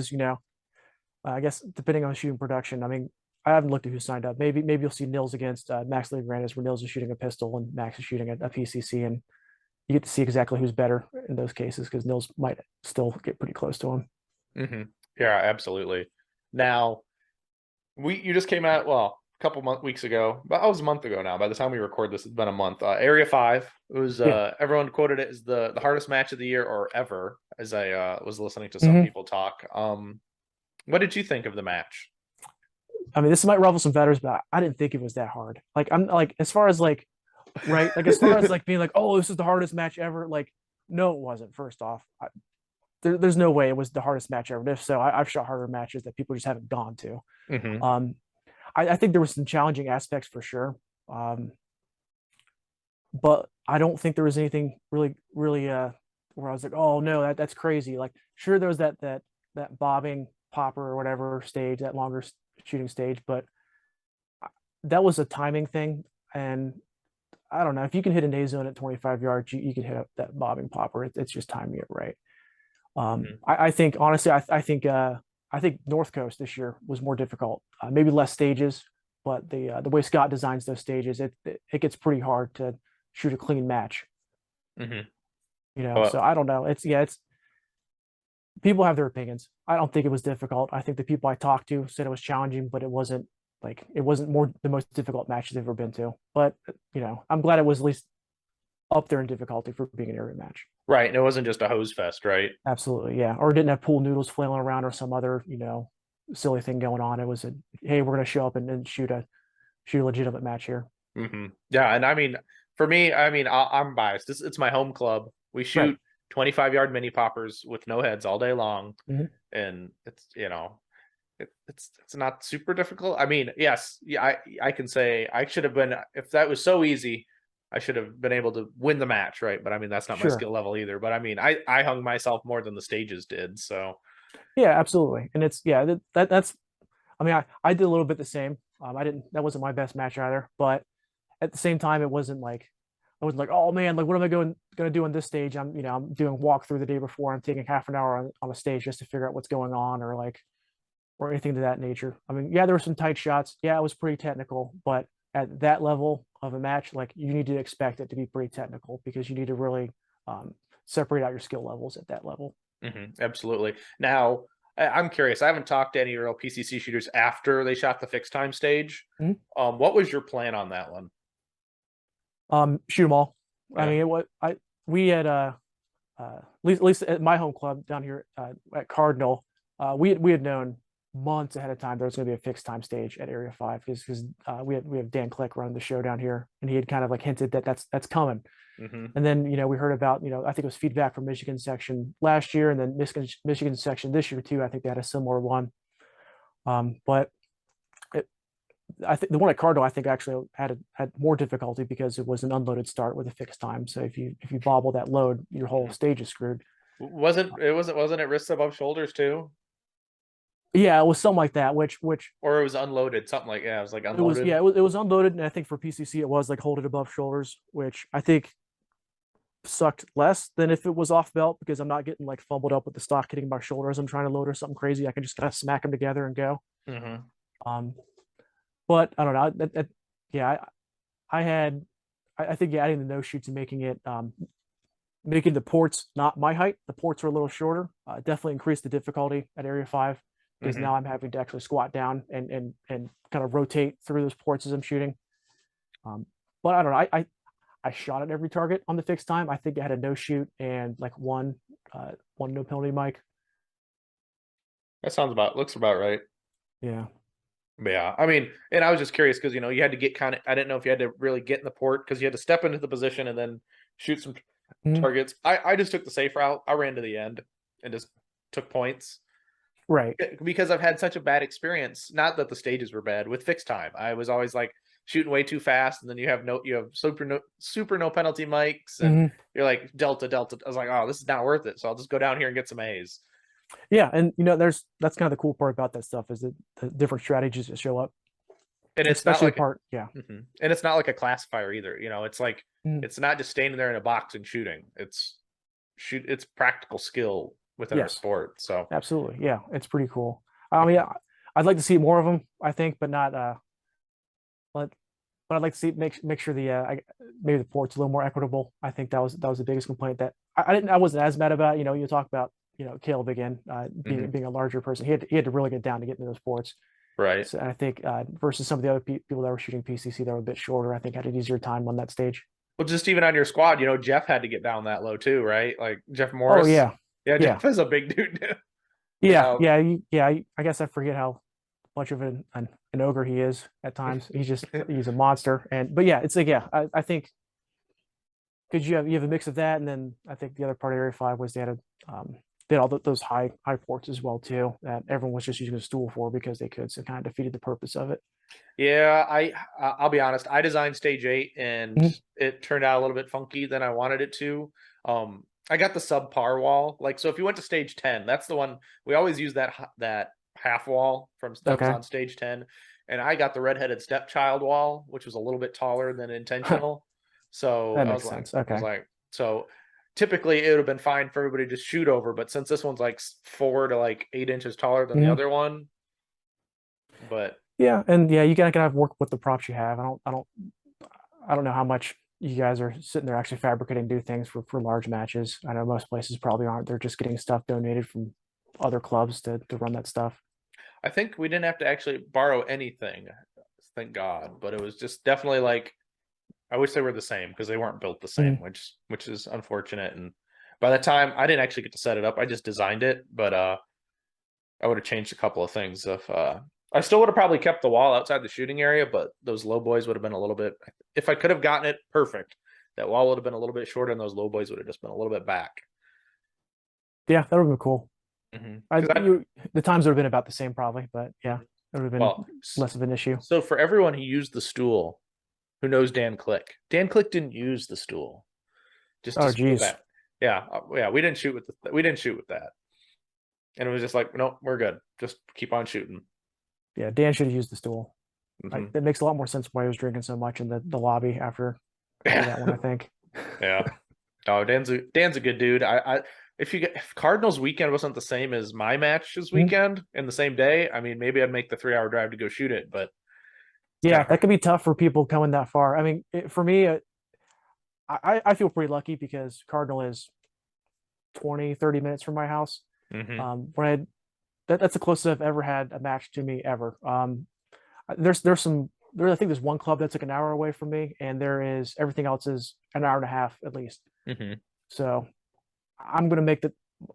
I guess depending on shooting production, I mean, I haven't looked at who signed up. Maybe you'll see Nils against Max Liebrandt, where Nils is shooting a pistol and Max is shooting a PCC, and you get to see exactly who's better in those cases because Nils might still get pretty close to him. Yeah, absolutely. Now, you just came out, well, a couple weeks ago, but it was a month ago now. By the time we record this, it's been a month. Area 5, it was Yeah. everyone quoted it as the hardest match of the year or ever, as I was listening to some Mhm. people talk. What did you think of the match? I mean, this might ruffle some feathers, but I didn't think it was that hard. Like, I'm like, as far as like, right, like as far as like being like, oh, this is the hardest match ever. Like, no, it wasn't. First off, there's no way it was the hardest match ever. If so, I've shot harder matches that people just haven't gone to. Mm-hmm. I think there was some challenging aspects for sure, but I don't think there was anything really where I was like, oh no, that's crazy. Like, sure, there was that bobbing popper or whatever stage, that longer shooting stage, but that was a timing thing. And I don't know, if you can hit an A zone at 25 yards, you can hit up that bobbing popper. It's just timing it right. Mm-hmm. I think honestly, I think North Coast this year was more difficult. Maybe less stages, but the way Scott designs those stages, it gets pretty hard to shoot a clean match. Mm-hmm. So I don't know. It's people have their opinions. I don't think it was difficult. I think the people I talked to said it was challenging, but it wasn't more the most difficult match they've ever been to. But I'm glad it was at least up there in difficulty for being an area match. Right, and it wasn't just a hose fest, right? Absolutely, yeah. Or didn't have pool noodles flailing around or some other, silly thing going on. It was hey, we're gonna show up and shoot a legitimate match here. Mm-hmm. Yeah, and I mean, for me, I mean, I'm biased. It's my home club. We Right. shoot 25-yard mini poppers with no heads all day long, Mhm. and it's it's not super difficult. I mean, yes, yeah, I can say I should have been, if that was so easy, I should have been able to win the match, right? But I mean, that's not my Sure. skill level either. But I mean, I hung myself more than the stages did. So Yeah, absolutely. And it's yeah, that's I mean, I did a little bit the same. I didn't that wasn't my best match either, but at the same time it wasn't like I was like, oh man, like what am I gonna do on this stage? I'm doing walkthrough the day before. I'm taking half an hour on a stage just to figure out what's going on or anything to that nature. I mean, yeah, there were some tight shots. Yeah, it was pretty technical, but at that level of a match, like you need to expect it to be pretty technical because you need to really separate out your skill levels at that level. absolutely. Now, I'm curious. I haven't talked to any real PCC shooters after they shot the fixed time stage. Mhm. What was your plan on that one? Shoot them all. I Yeah. mean, we had at least at my home club down here at Cardinal, we had known months ahead of time there was going to be a fixed time stage at Area 5 because we have Dan Click running the show down here, and he had kind of like hinted that that's coming. Mm-hmm. And then we heard about I think it was feedback from Michigan section last year, and then Michigan section this year too. I think they had a similar one, but I think the one at Cardinal I think actually had more difficulty because it was an unloaded start with a fixed time. So if you bobble that load, your whole stage is screwed. Wasn't it wrists above shoulders too? Yeah, it was something like that. Which Or it was unloaded, something like, yeah, it was like it was. unloaded. Yeah, it was unloaded, and I think for PCC it was like hold it above shoulders, which I think sucked less than if it was off belt because I'm not getting like fumbled up with the stock hitting my shoulders. I'm trying to load or something crazy. I can just kind of smack them together and go. Mm-hmm. Um, but I don't know. Yeah, I had. I think adding the no shoots and making the ports not my height. The ports are a little shorter. Definitely increased the difficulty at Area 5 because Mm-hmm. now I'm having to actually squat down and kind of rotate through those ports as I'm shooting. But I don't know. I shot at every target on the fixed time. I think I had a no shoot and like one no penalty mic. That looks about right. Yeah. But yeah, I mean, and I was just curious because you had to get kind of. I didn't know if you had to really get in the port because you had to step into the position and then shoot some Mhm. targets. I just took the safe route. I ran to the end and just took points. Right. because I've had such a bad experience. Not that the stages were bad with fixed time. I was always like shooting way too fast, and then you have super no penalty mics, and Hmm. you're like delta. I was like, oh, this is not worth it. So I'll just go down here and get some A's. Yeah, and that's kind of the cool part about that stuff is that the different strategies that show up, And it's not especially the like part. Yeah. and it's not like a classifier either. It's like Mhm. it's not just standing there in a box and shooting. It's practical skill within our Yes, sport. So absolutely. Yeah, it's pretty cool. I mean, I'd like to see more of them. I think, but not. But I'd like to see make sure maybe the port's a little more equitable. I think that was the biggest complaint that I wasn't as mad about. You talk about Caleb again, mhm, being a larger person. He had to really get down to get into those ports. right. So I think versus some of the other people that were shooting PCC that were a bit shorter, I think had an easier time on that stage. Well, just even on your squad, Jeff had to get down that low too, right? Like Jeff Oh Morris. yeah, Yeah, yeah, Jeff is a big dude. yeah, Yeah. yeah, I guess I forget how much of an ogre he is at times. He's a monster. But yeah, it's like yeah, I think because you have a mix of that, and then I think the other part of Area 5 was they had all those high ports as well too that everyone was just using a stool for because they could, so it kind of defeated the purpose of it. Yeah, I'll be honest. I designed stage 8 and Mhm. it turned out a little bit funky than I wanted it to. I got the subpar wall. Like so if you went to stage 10, that's the one we always use that half wall from that was Okay, on stage 10. And I got the redheaded stepchild wall, which was a little bit taller than intentional. So that I makes was like sense. I was Okay, like so typically it would have been fine for everybody to just shoot over, but since this one's like 4 to like 8 inches taller than the hmm, other one, but yeah, and yeah, you gotta work with the props you have. I don't know how much you guys are sitting there actually fabricating do things for large matches. I know most places probably aren't. They're just getting stuff donated from other clubs to run that stuff. I think we didn't have to actually borrow anything, thank God. But it was just definitely like I wish they were the same because they weren't built the same, Mhm. which is unfortunate. And by the time I didn't actually get to set it up, I just designed it, but I would have changed a couple of things if I still would have probably kept the wall outside the shooting area, but those low boys would have been a little bit if I could have gotten it perfect, that wall would have been a little bit shorter and those low boys would have just been a little bit back. Yeah, that would have been cool. I Because I you the times would have been about the same probably, but yeah, it would have been well, less of an issue. so for everyone who used the stool, who knows Dan Click? Dan Click didn't use the stool. Oh Just know geez. that. Yeah, yeah, we didn't shoot with that, and it was just like, nope, we're good. Just keep on shooting. Yeah, Dan should have used the stool. Hmm. That makes a lot more sense why he was drinking so much in the lobby after that one, I think. Yeah. Oh, Dan's a good dude. If Cardinals weekend wasn't the same as my match this Mhm. weekend in the same day, I mean, maybe I'd make the 3 hour drive to go shoot it, but it's kind Yeah, of that hard. could be tough for people coming that far. I mean, for me, I feel pretty lucky because Cardinal is 20-30 minutes from my house. Hmm. When that's the closest I've ever had a match to me ever. I think there's one club that's like an hour away from me, and there is everything else is an hour and a half at least. Hmm. So I'm gonna make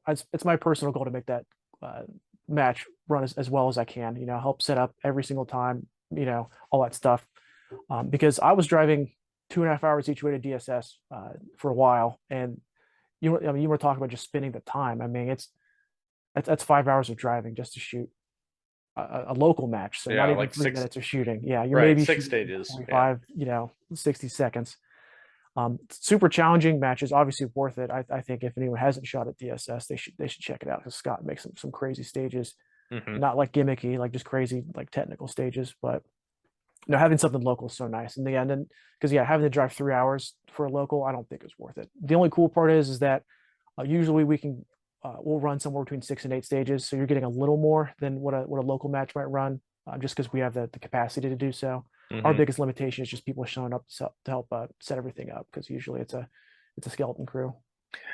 it's my personal goal to make that uh, match run as well as I can. Help set up every single time. All that stuff. Because I was driving 2.5 hours each way to DSS for a while, and I mean, you were talking about just spending the time. I mean, that's 5 hours of driving just to shoot a local match. So not Yeah, even like three six, minutes of shooting. Yeah, you're right, maybe six shooting stages. Yeah. 45, 60 seconds. Super challenging matches, obviously worth it. I think if anyone hasn't shot at DSS, they should check it out because Scott makes some crazy stages, Hmm. not like gimmicky, like just crazy like technical stages, but having something local is so nice in the end. And because yeah, having to drive 3 hours for a local, I don't think it's worth it. The only cool part is that usually we'll run somewhere between 6 and 8 stages, so you're getting a little more than what a local match might run, just because we have the capacity to do so. Our Hmm. biggest limitation is just people showing up to help set everything up because usually it's a skeleton crew.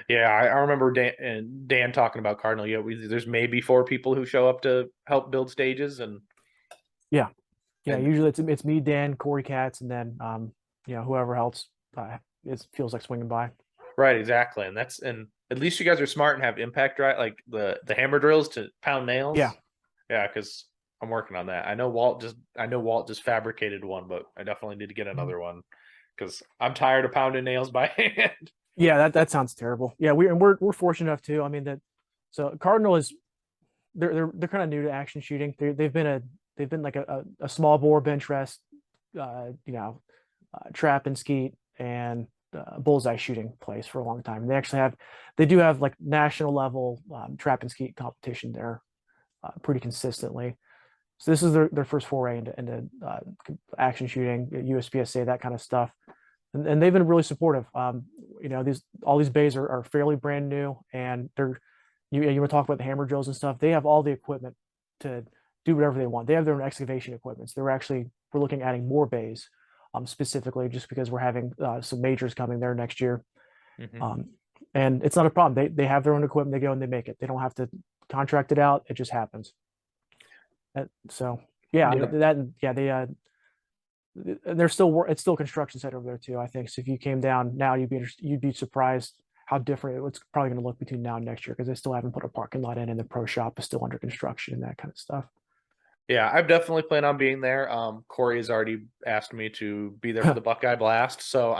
Yeah, I remember Dan talking about Cardinal. Yeah, there's maybe 4 people who show up to help build stages, Yeah, yeah. and Usually it's me, Dan, Corey Katz, and then whoever else it feels like swinging by. right, exactly, and at least you guys are smart and have impact drive like the hammer drills to pound Yeah, nails. Yeah, because I'm working on that. I know Walt just fabricated one, but I definitely need to get another one because I'm tired of pounding nails by hand. yeah. That sounds terrible. Yeah, we're fortunate enough too. I mean that. So Cardinal is they're kind of new to action shooting. They've been like a small bore bench rest, you know, trap and skeet and bullseye shooting place for a long time. They do have like national level trap and skeet competition there pretty consistently. So this is their first foray into action shooting, USPSA, that kind of stuff, and they've been really supportive. You know, all these bays are fairly brand new, and you were talking about the hammer drills and stuff. They have all the equipment to do whatever they want. They have their own excavation equipment. So we're looking at adding more bays, specifically just because we're having some majors coming there next year. Hmm. And it's not a problem. They have their own equipment. They go and they make it. They don't have to contract it out. It just happens. So yeah, Yeah. and they're still it's still construction site over there too. I think so. If you came down now, you'd be surprised how different it's probably going to look between now and next year because they still haven't put a parking lot in, and the pro shop is still under construction and that kind of stuff. Yeah, I've definitely planned on being there. Corey has already asked me to be there for the Buckeye Blast, so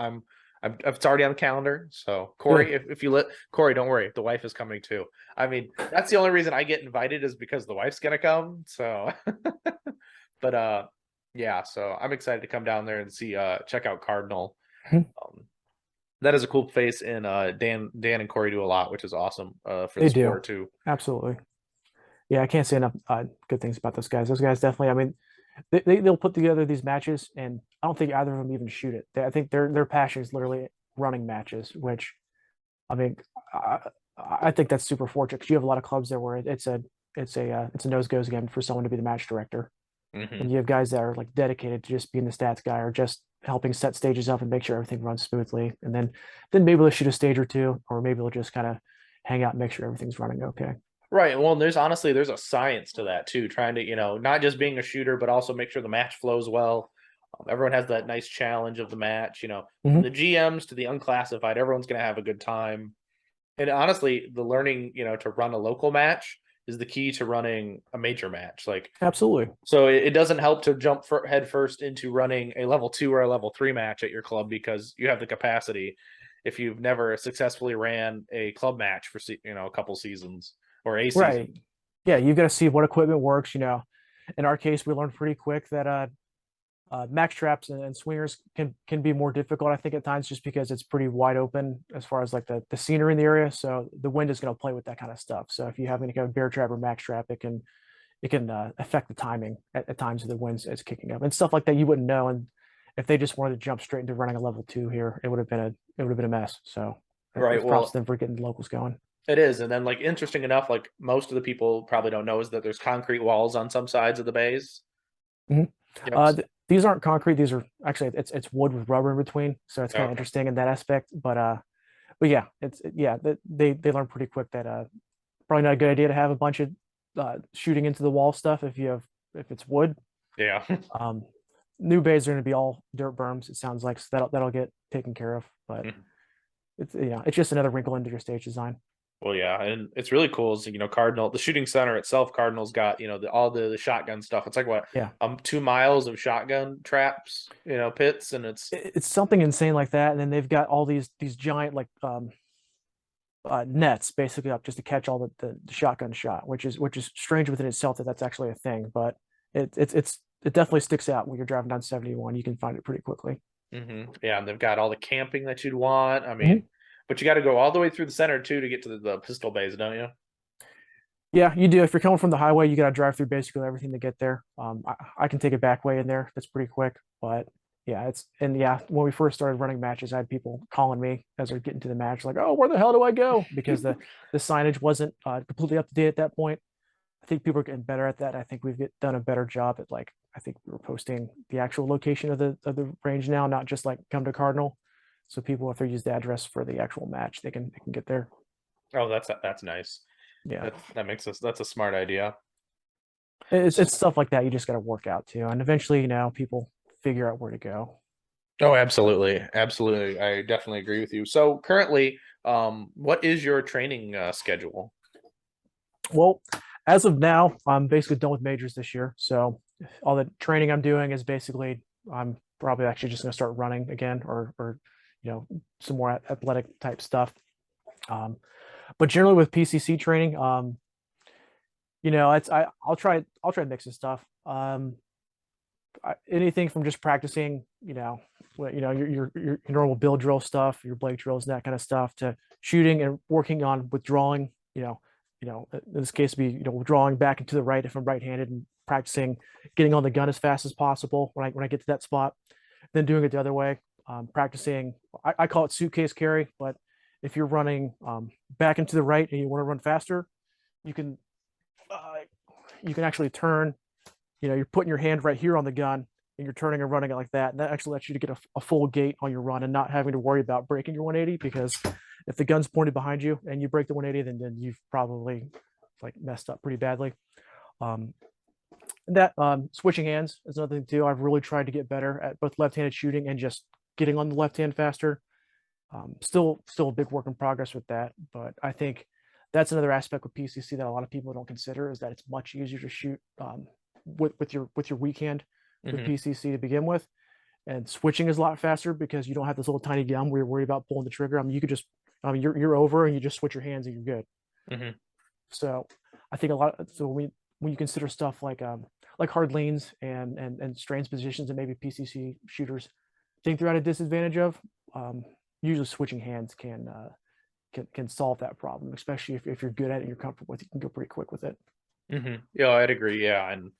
it's already on the calendar. So Corey, if you let Corey, don't worry, the wife is coming too. I mean, that's the only reason I get invited is because the wife's gonna come. So, but yeah, so I'm excited to come down there and see check out Cardinal. Um, that is a cool place, and Dan and Corey do a lot, which is awesome for the They do, sport too. absolutely. Yeah, I can't say enough good things about those guys. Those guys definitely. I mean, they'll put together these matches, and I don't think either of them even shoot it. I think their passion is literally running matches, which I mean, I, I think that's super fortunate because you have a lot of clubs there where it's a nose goes again for someone to be the match director, and Hmm. you have guys that are like dedicated to just being the stats guy or just helping set stages up and make sure everything runs smoothly, and then maybe they'll shoot a stage or two, or maybe they'll just kind of hang out and make sure everything's running okay. Right. Well, there's a science to that too, trying to, not just being a shooter, but also make sure the match flows well. Everyone has that nice challenge of the match, from the Hmm. GMs to the unclassified, everyone's going to have a good time. And honestly, the learning, to run a local match is the key to running a major match. Like, Absolutely. so it doesn't help to jump head first into running a level 2 or a level 3 match at your club because you have the capacity if you've never successfully ran a club match for, a couple seasons or a season. Right. Yeah, you've got to see what equipment works. You know, in our case, we learned pretty quick that max traps and swingers can be more difficult. I think at times just because it's pretty wide open as far as like the scenery in the area. So the wind is going to play with that kind of stuff. So if you have any kind of bear trap or max trap, it can affect the timing at times of the winds as kicking up and stuff like that. You wouldn't know. And if they just wanted to jump straight into running a level 2 here, it would have been a mess. So Right. it's props to Well, them for getting the locals going. it is. And then, like, interesting enough, like, most of the people probably don't know is that there's concrete walls on some sides of the bays. Mhm. Yep. These aren't concrete. These are actually it's wood with rubber in between, so it's kind of Okay. interesting in that aspect. But yeah, they learn pretty quick that probably not a good idea to have a bunch of shooting into the wall stuff if it's wood. Yeah. Um, New bays are going to be all dirt berms. It sounds like so that'll get taken care of. But it's just another wrinkle into your stage design. Well, yeah, and it's really cool. Is Cardinal, the shooting center itself, Cardinal's got all the shotgun stuff. It's like what Yeah, 2 miles of shotgun traps, pits, and it's it's something insane like that. And then they've got all these giant like nets basically up just to catch all the shotgun shot, which is strange within itself that that's actually a thing, but it definitely sticks out when you're driving down 71. You can find it pretty quickly. yeah, and they've got all the camping that you'd want. I Mhm. mean, but you got to go all the way through the center too to get to the pistol bays, don't you? Yeah, you do. If you're coming from the highway, you got to drive through basically everything to get there. I can take a back way in there. That's pretty quick, but yeah, when we first started running matches, I had people calling me as they're getting to the match, like, "Oh, where the hell do I go?" Because the signage wasn't completely up to date at that point. I think people are getting better at that. I think done a better job at like I think we were posting the actual location of the range now, not just like come to Cardinal. So people, if they use the address for the actual match, they can get there. Oh, that's nice. Yeah, That's a smart idea. it's stuff like that you just got to work out too, and eventually, people figure out where to go. Oh, absolutely, absolutely. I definitely agree with you. So currently, what is your training schedule? Well, as of now, I'm basically done with majors this year. So all the training I'm doing is basically I'm probably actually just going to start running again, or some more athletic type stuff. Um, but generally with PCC training, I'll try mixing stuff. Anything from just practicing, your normal build drill stuff, your Blake drills, and that kind of stuff, to shooting and working on withdrawing. In this case, be withdrawing back into the right if I'm right-handed, and practicing getting on the gun as fast as possible when I get to that spot. Then doing it the other way, practicing. I call it suitcase carry, but if you're running back into the right and you want to run faster, you can uh, you can actually turn. You're putting your hand right here on the gun and you're turning and running it like that. And that actually lets you to get a full gait on your run and not having to worry about breaking your 180, because if the gun's pointed behind you and you break the 180, then you've probably like messed up pretty badly. Um, that Switching hands is another thing too. I've really tried to get better at both left-handed shooting and just getting on the left hand faster. Still a big work in progress with that, but I think that's another aspect with PCC that a lot of people don't consider, is that it's much easier to shoot with your weak hand with Mm-hmm. PCC to begin with, and switching is a lot faster because you don't have this little tiny gun where you're worried about pulling the trigger. I mean, you could just, you're over and you just switch your hands and you're good. Mm-hmm. So I think a lot. So when you consider stuff like hard leans and strains positions that maybe PCC shooters think they're at a disadvantage of, usually switching hands can solve that problem, especially if you're good at it and you're comfortable with it. You can go pretty quick with it. Mm-hmm. Yeah, I'd agree. Yeah, and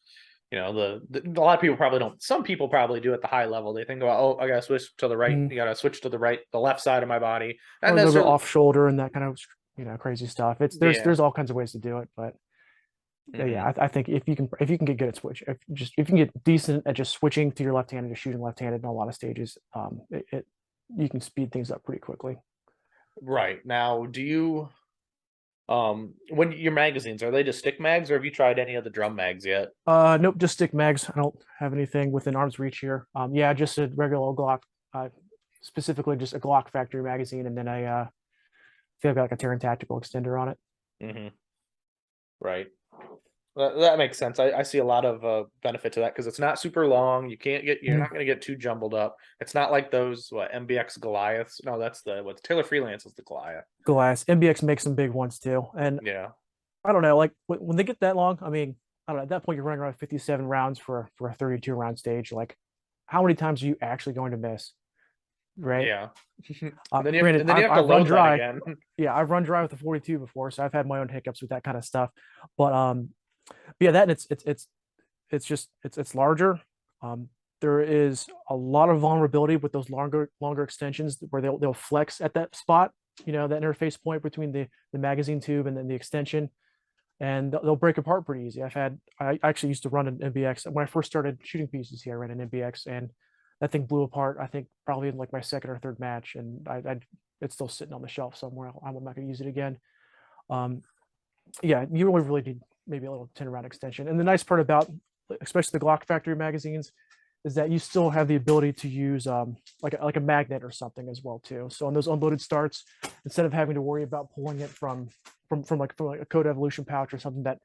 a lot of people probably don't. Some people probably do at the high level. They think about, oh, I gotta switch to the right. Mm. You gotta switch to the right, the left side of my body. Not Or they'll go necessarily. off shoulder and that kind of crazy stuff. It's Yeah. there's all kinds of ways to do it, but Mm-hmm. yeah, I think if you can get good at if you can get decent at just switching to your left hand and just shooting left-handed in a lot of stages, you can speed things up pretty quickly. Right. Now, do you when your magazines, are they just stick mags, or have you tried any of the drum mags yet? Nope, just stick mags. I don't have anything within arm's reach here. Yeah, just a regular old Glock, specifically just a Glock factory magazine, and then I think I've got like a Terran tactical extender on it. Mm-hmm. Right. That makes sense. I see a lot of benefit to that because it's not super long. You're Mhm. not going to get too jumbled up. It's not like those MBX Goliaths. No, that's the what's Taylor Freelance is the Goliath. Glass MBX makes some big ones too, and Yeah. I don't know, like when they get that long, I mean, I don't know. At that point, you're running around 57 rounds for a 32 round stage. Like, how many times are you actually going to miss? Right. Yeah. And then Granted, you have to I've run load that dry. again. Yeah, I've run dry with the 42 before, so I've had my own hiccups with that kind of stuff. But yeah, that and it's larger. Um, there is a lot of vulnerability with those longer extensions where they'll flex at that spot. That interface point between the magazine tube and then the extension, and they'll break apart pretty easy. I actually used to run an MBX when I first started shooting PCC. I ran an MBX, and that thing blew apart. I think probably in like my second or third match, and it's still sitting on the shelf somewhere. I'm not going to use it again. Um, yeah, you really need maybe a little 10 round extension. And the nice part about, especially the Glock factory magazines, is that you still have the ability to use like a magnet or something as well too. So on those unloaded starts, instead of having to worry about pulling it from like a Code Evolution pouch or something that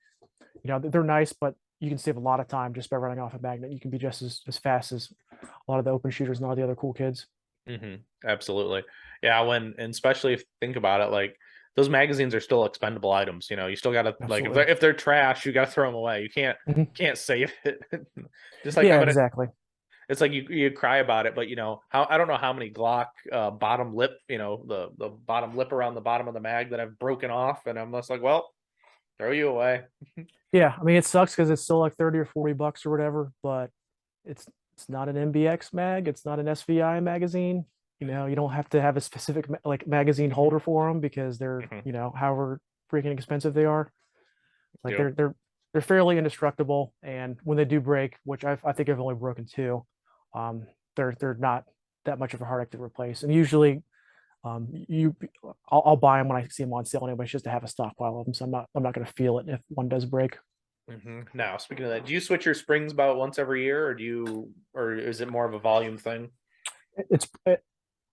they're nice, but you can save a lot of time just by running off a magnet. You can be just as fast as a lot of the open shooters and all the other cool kids. Mm-hmm. Absolutely. Yeah, and especially if you think about it, like those magazines are still expendable items. You still gotta like Absolutely. if they're trash, you gotta throw them away. You Mhm. can't save it. Just like Yeah, I'm gonna exactly. it's like you cry about it, but how I don't know how many Glock bottom lip, the bottom lip around the bottom of the mag that I've broken off, and I'm just like, well, throw you away. Yeah, I mean it sucks because it's still like 30 or 40 bucks or whatever, but it's it's not an MBX mag, it's not an SVI magazine. You don't have to have a specific like magazine holder for them because they're, Mhm. however freaking expensive they are. Like Yep. they're fairly indestructible, and when they do break, which I think I've only broken two, they're not that much of a heartache to replace. And usually, you I'll buy them when I see them on sale anyway, just to have a stockpile of them. So I'm not going to feel it if one does break. Now, speaking of that, do you switch your springs about once every year, or is it more of a volume thing? It's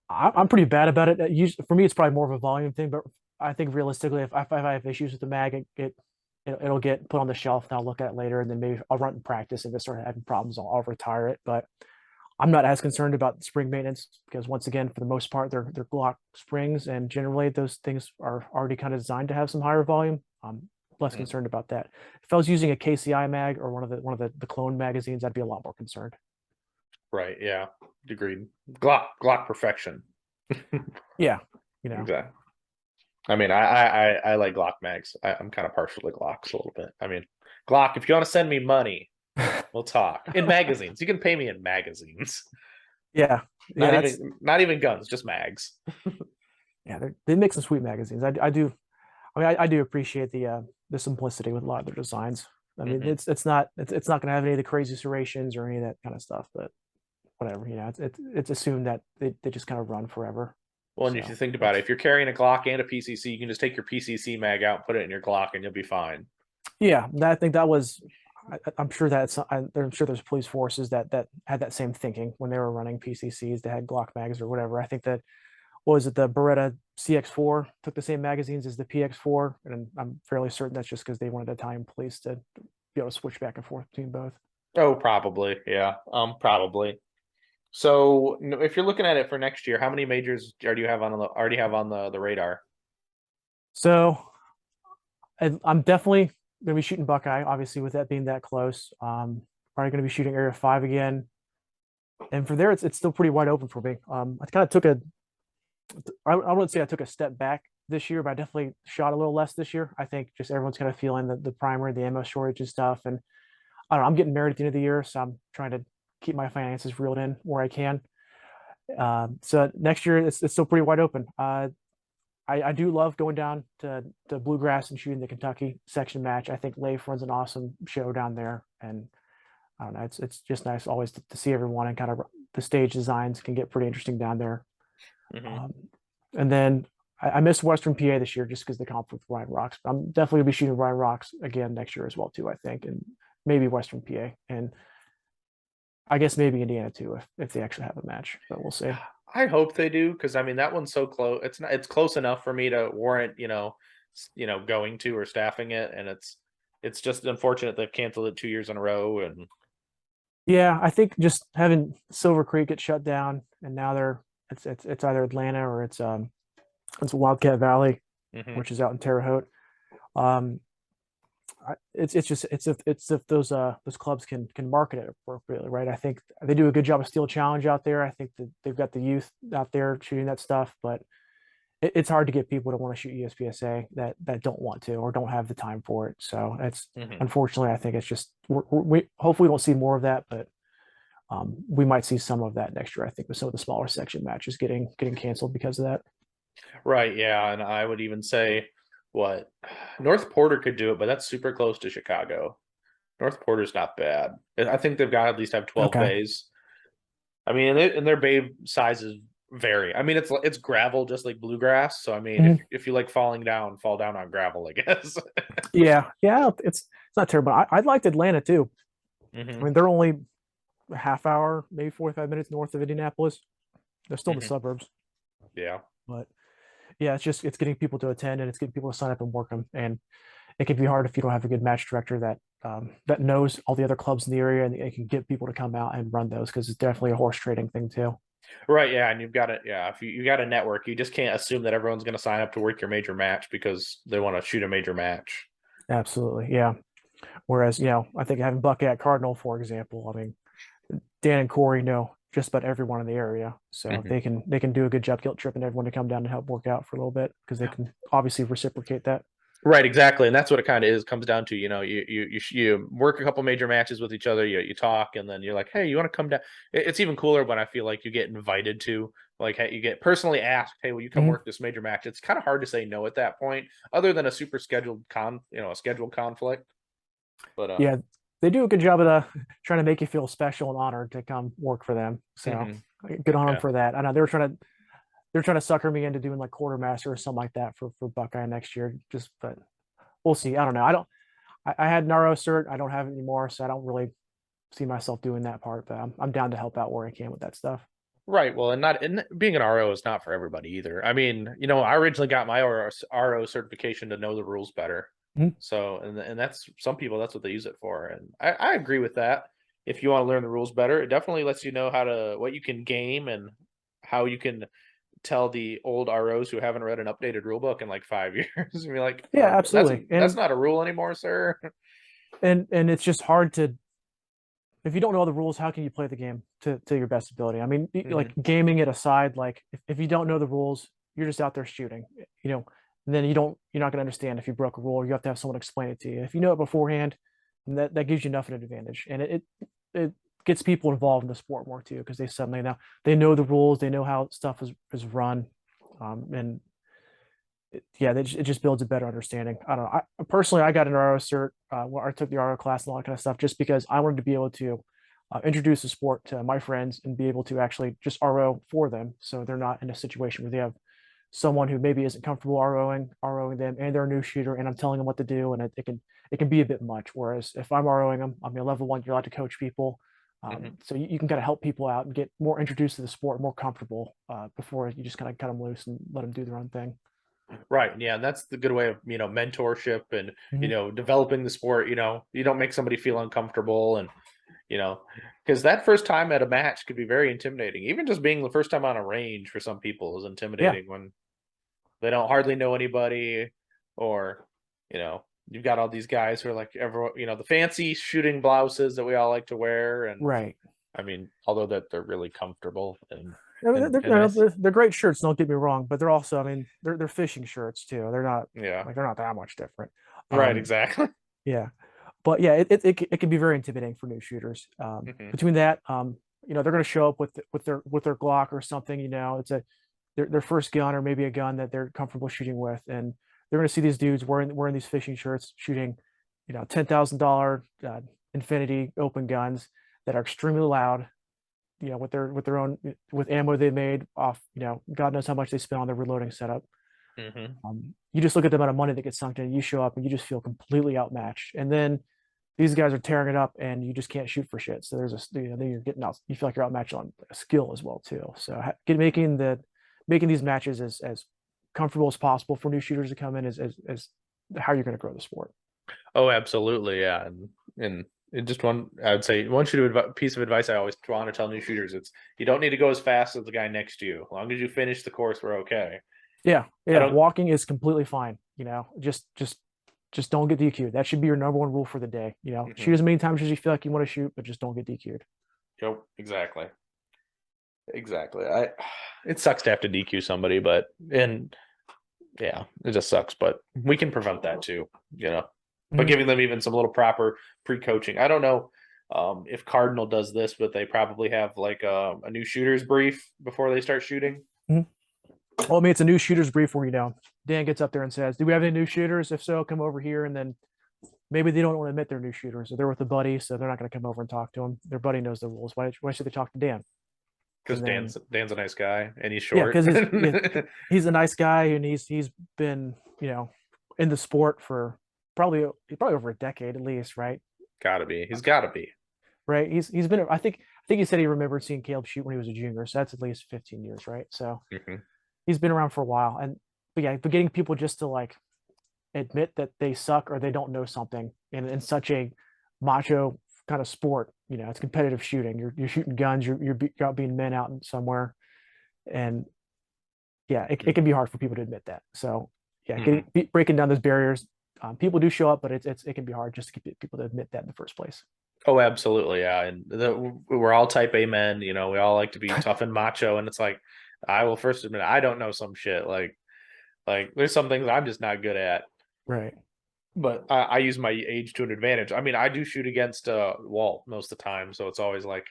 I'm pretty bad about it. For me, it's probably more of a volume thing, but I think realistically, if I have issues with the mag, it'll get put on the shelf and I'll look at it later, and then maybe I'll run in practice. If it starts having problems, I'll retire it. But I'm not as concerned about spring maintenance because once again, for the most part, they're Glock springs, and generally those things are already kind of designed to have some higher volume. less concerned about that. If I was using a KCI mag or one of the clone magazines, I'd be a lot more concerned. Right. Yeah. Agreed. Glock perfection. Yeah, Exactly. I mean, I like Glock mags. I'm kind of partial to Glocks a little bit. I mean, Glock, if you want to send me money, we'll talk in magazines. You can pay me in magazines. yeah, yeah. Not even guns, just mags. Yeah, they make some sweet magazines. I do. I mean, I do appreciate the simplicity with a lot of their designs. I mean, it's not going to have any of the crazy serrations or any of that kind of stuff, but whatever. It's assumed that they just kind of run forever. Well, and if you So think about it, if you're carrying a Glock and a PCC, you can just take your PCC mag out, put it in your Glock, and you'll be fine. yeah, I think that was. I'm sure I'm sure there's police forces that had that same thinking when they were running PCCs. They had Glock mags or whatever. I think that what was it, the Beretta CX4 took the same magazines as the PX4, and I'm fairly certain that's just because they wanted Italian police to be able to switch back and forth between both. Oh, probably. Yeah. Probably. So if you're looking at it for next year, how many majors do you have on the radar? So I'm definitely going to be shooting Buckeye, obviously, with that being that close. Probably going to be shooting Area 5 again. And for there, it's still pretty wide open for me. I kind of I wouldn't say I took a step back this year, but I definitely shot a little less this year. I think just everyone's kind of feeling the primer, the ammo shortage and stuff. And I don't know, I'm getting married at the end of the year, so I'm trying to keep my finances reeled in where I can. So next year, it's still pretty wide open. I do love going down to Bluegrass and shooting the Kentucky section match. I think Leif runs an awesome show down there, and I don't know, it's just nice always to see everyone, and kind of the stage designs can get pretty interesting down there. Um, and then I missed Western PA this year just because the conflict with Ryan Rocks. But I'm definitely gonna be shooting Ryan Rocks again next year as well too, I think, and maybe Western PA, and I guess maybe Indiana too if they actually have a match, but we'll see. I hope they do, because I mean that one's so close. It's close enough for me to warrant going to or staffing it, and it's just unfortunate they've canceled it 2 years in a row. And Yeah, I think just having Silver Creek get shut down, and now it's either Atlanta or it's Wildcat Valley, which is out in Terre Haute. Um, it's if those clubs can market it appropriately, right? I think they do a good job of Steel Challenge out there. I think that they've got the youth out there shooting that stuff, but it's hard to get people to want to shoot USPSA that don't want to or don't have the time for it. So it's unfortunately, I think it's just we hopefully won't see more of that, but we might see some of that next year. I think with some of the smaller section matches getting canceled because of that. Right, yeah, and I would even say what North Porter could do it, but that's super close to Chicago. North Porter's not bad. I think they've got to at least have 12 Okay. bays. I mean, and their bay sizes vary. I mean, it's gravel just like bluegrass. So I mean, if you like falling down, fall down on gravel, I guess. Yeah, it's not terrible. I'd like Atlanta too. I mean, they're only a half hour, maybe 45 minutes north of Indianapolis. They're still in the suburbs, Yeah. but yeah, it's getting people to attend, and it's getting people to sign up and work them. And it can be hard if you don't have a good match director that knows all the other clubs in the area, and it can get people to come out and run those, because it's definitely a horse trading thing too. Right, yeah, and you've got it. Yeah, if you got a network, you just can't assume that everyone's going to sign up to work your major match because they want to shoot a major match. Absolutely, yeah. Whereas, I think having Buckeye at Cardinal, for example, I mean, Dan and Corey know just about everyone in the area, so they can do a good job guilt tripping everyone to come down and help work out for a little bit, because they can obviously reciprocate that. Right, exactly, and that's what it kind of is. Comes down to you work a couple major matches with each other. You talk, and then you're like, hey, you want to come down? It's even cooler when I feel like you get invited to, like, hey, you get personally asked, hey, will you come work this major match? It's kind of hard to say no at that point, other than a super scheduled a scheduled conflict. But Yeah, they do a good job of trying to make you feel special and honored to come work for them. So good on them for that. I know they're trying to sucker me into doing like quartermaster or something like that for Buckeye next year. But we'll see. I don't know. I had Naro cert. I don't have it anymore, so I don't really see myself doing that part. But I'm down to help out where I can with that stuff. right, well, and being an RO is not for everybody either. I mean, I originally got my RO certification to know the rules better. So, and that's some people, that's what they use it for. And I agree with that. If you want to learn the rules better, it definitely lets you know what you can game and how you can tell the old ROs who haven't read an updated rule book in like 5 years and be like, Yeah, that's absolutely. that's not a rule anymore, sir. And it's just hard to, if you don't know the rules, how can you play the game to your best ability? I mean, like gaming it aside, like if you don't know the rules, you're just out there shooting, and then you're not going to understand if you broke a rule. You have to have someone explain it to you. If you know it beforehand, and that gives you enough of an advantage, and it gets people involved in the sport more too, because they suddenly now they know the rules, they know how stuff is run, and it just builds a better understanding. I don't know. Personally, I got an RO cert where I took the RO class and all that kind of stuff just because I wanted to be able to introduce the sport to my friends and be able to actually just RO for them, so they're not in a situation where they have someone who maybe isn't comfortable ROing them, and they're a new shooter, and I'm telling them what to do, and it can be a bit much. Whereas if I'm ROing them, I'm a level one. You're allowed to coach people, so you can kind of help people out and get more introduced to the sport, more comfortable before you just kind of cut them loose and let them do their own thing. Right. Yeah. And that's the good way of, mentorship and, Mhm. developing the sport. You don't make somebody feel uncomfortable and, because that first time at a match could be very intimidating. Even just being the first time on a range for some people is Yeah, intimidating when they don't hardly know anybody or, you've got all these guys who are like everyone, the fancy shooting blouses that we all like to wear. And right. I mean, although that they're really comfortable I mean, and nice. they're great shirts. Don't get me wrong, but they're also, I mean, they're fishing shirts too. Yeah. They're not that much different. Right. Um, Exactly. yeah, but yeah, it can be very intimidating for new shooters. Between that, they're going to show up with their Glock or something. It's their first gun or maybe a gun that they're comfortable shooting with, and they're going to see these dudes wearing these fishing shirts shooting, $10,000 Infinity open guns that are extremely loud. With their own with ammo they made off. God knows how much they spent on their reloading setup. hmm You just look at the amount of money that gets sunk in. You show up and you just feel completely outmatched, and then these guys are tearing it up, and you just can't shoot for shit. So then you're getting out. You feel like you're outmatched on skill as well too. So making these matches as comfortable as possible for new shooters to come in is how you're going to grow the sport. Oh, absolutely, yeah, and just I would say one piece of advice I always want to tell new shooters: it's you don't need to go as fast as the guy next to you. As long as you finish the course, we're okay. Yeah, I yeah. don't. Walking is completely fine. Just don't get DQ'd. That should be your number one rule for the day. Shoot Mhm. as many times as you feel like you want to shoot, but just don't get DQ'd. Yep, exactly, exactly. It sucks to have to DQ somebody, but and yeah, it just sucks. But we can prevent that too, by Mhm. giving them even some little proper pre-coaching. I don't know if Cardinal does this, but they probably have like a new shooters brief before they start shooting. Mhm. Well, I mean, it's a new shooters brief where Dan gets up there and says, "Do we have any new shooters? If so, come over here." And then maybe they don't want to admit they're new shooters, or they're with a buddy, so they're not going to come over and talk to them. Their buddy knows the rules. Why should they talk to Dan? Because And then Dan's a nice guy and he's yeah, short. because he's a nice guy, and he's been in the sport for probably over a decade at least, right? Gotta be. He's gotta be. Right. He's been. I think he said he remembered seeing Caleb shoot when he was a junior, so that's at least 15 years, right? So hmm he's been around for a while, and but getting people just to like admit that they suck or they don't know something in such a macho kind of sport. It's competitive shooting. You're shooting guns. You're out being men out somewhere, and yeah, it can be hard for people to admit that. So yeah, hmm breaking down those barriers. People do show up, but it can be hard just to get people to admit that in the first place. Oh, absolutely, yeah. And we're all type A men. We all like to be tough and macho. And it's like, I will first admit I don't know some shit. Like there's some things I'm just not good at. Right. But I use my age to an advantage. I mean, I do shoot against Walt most of the time, so it's always like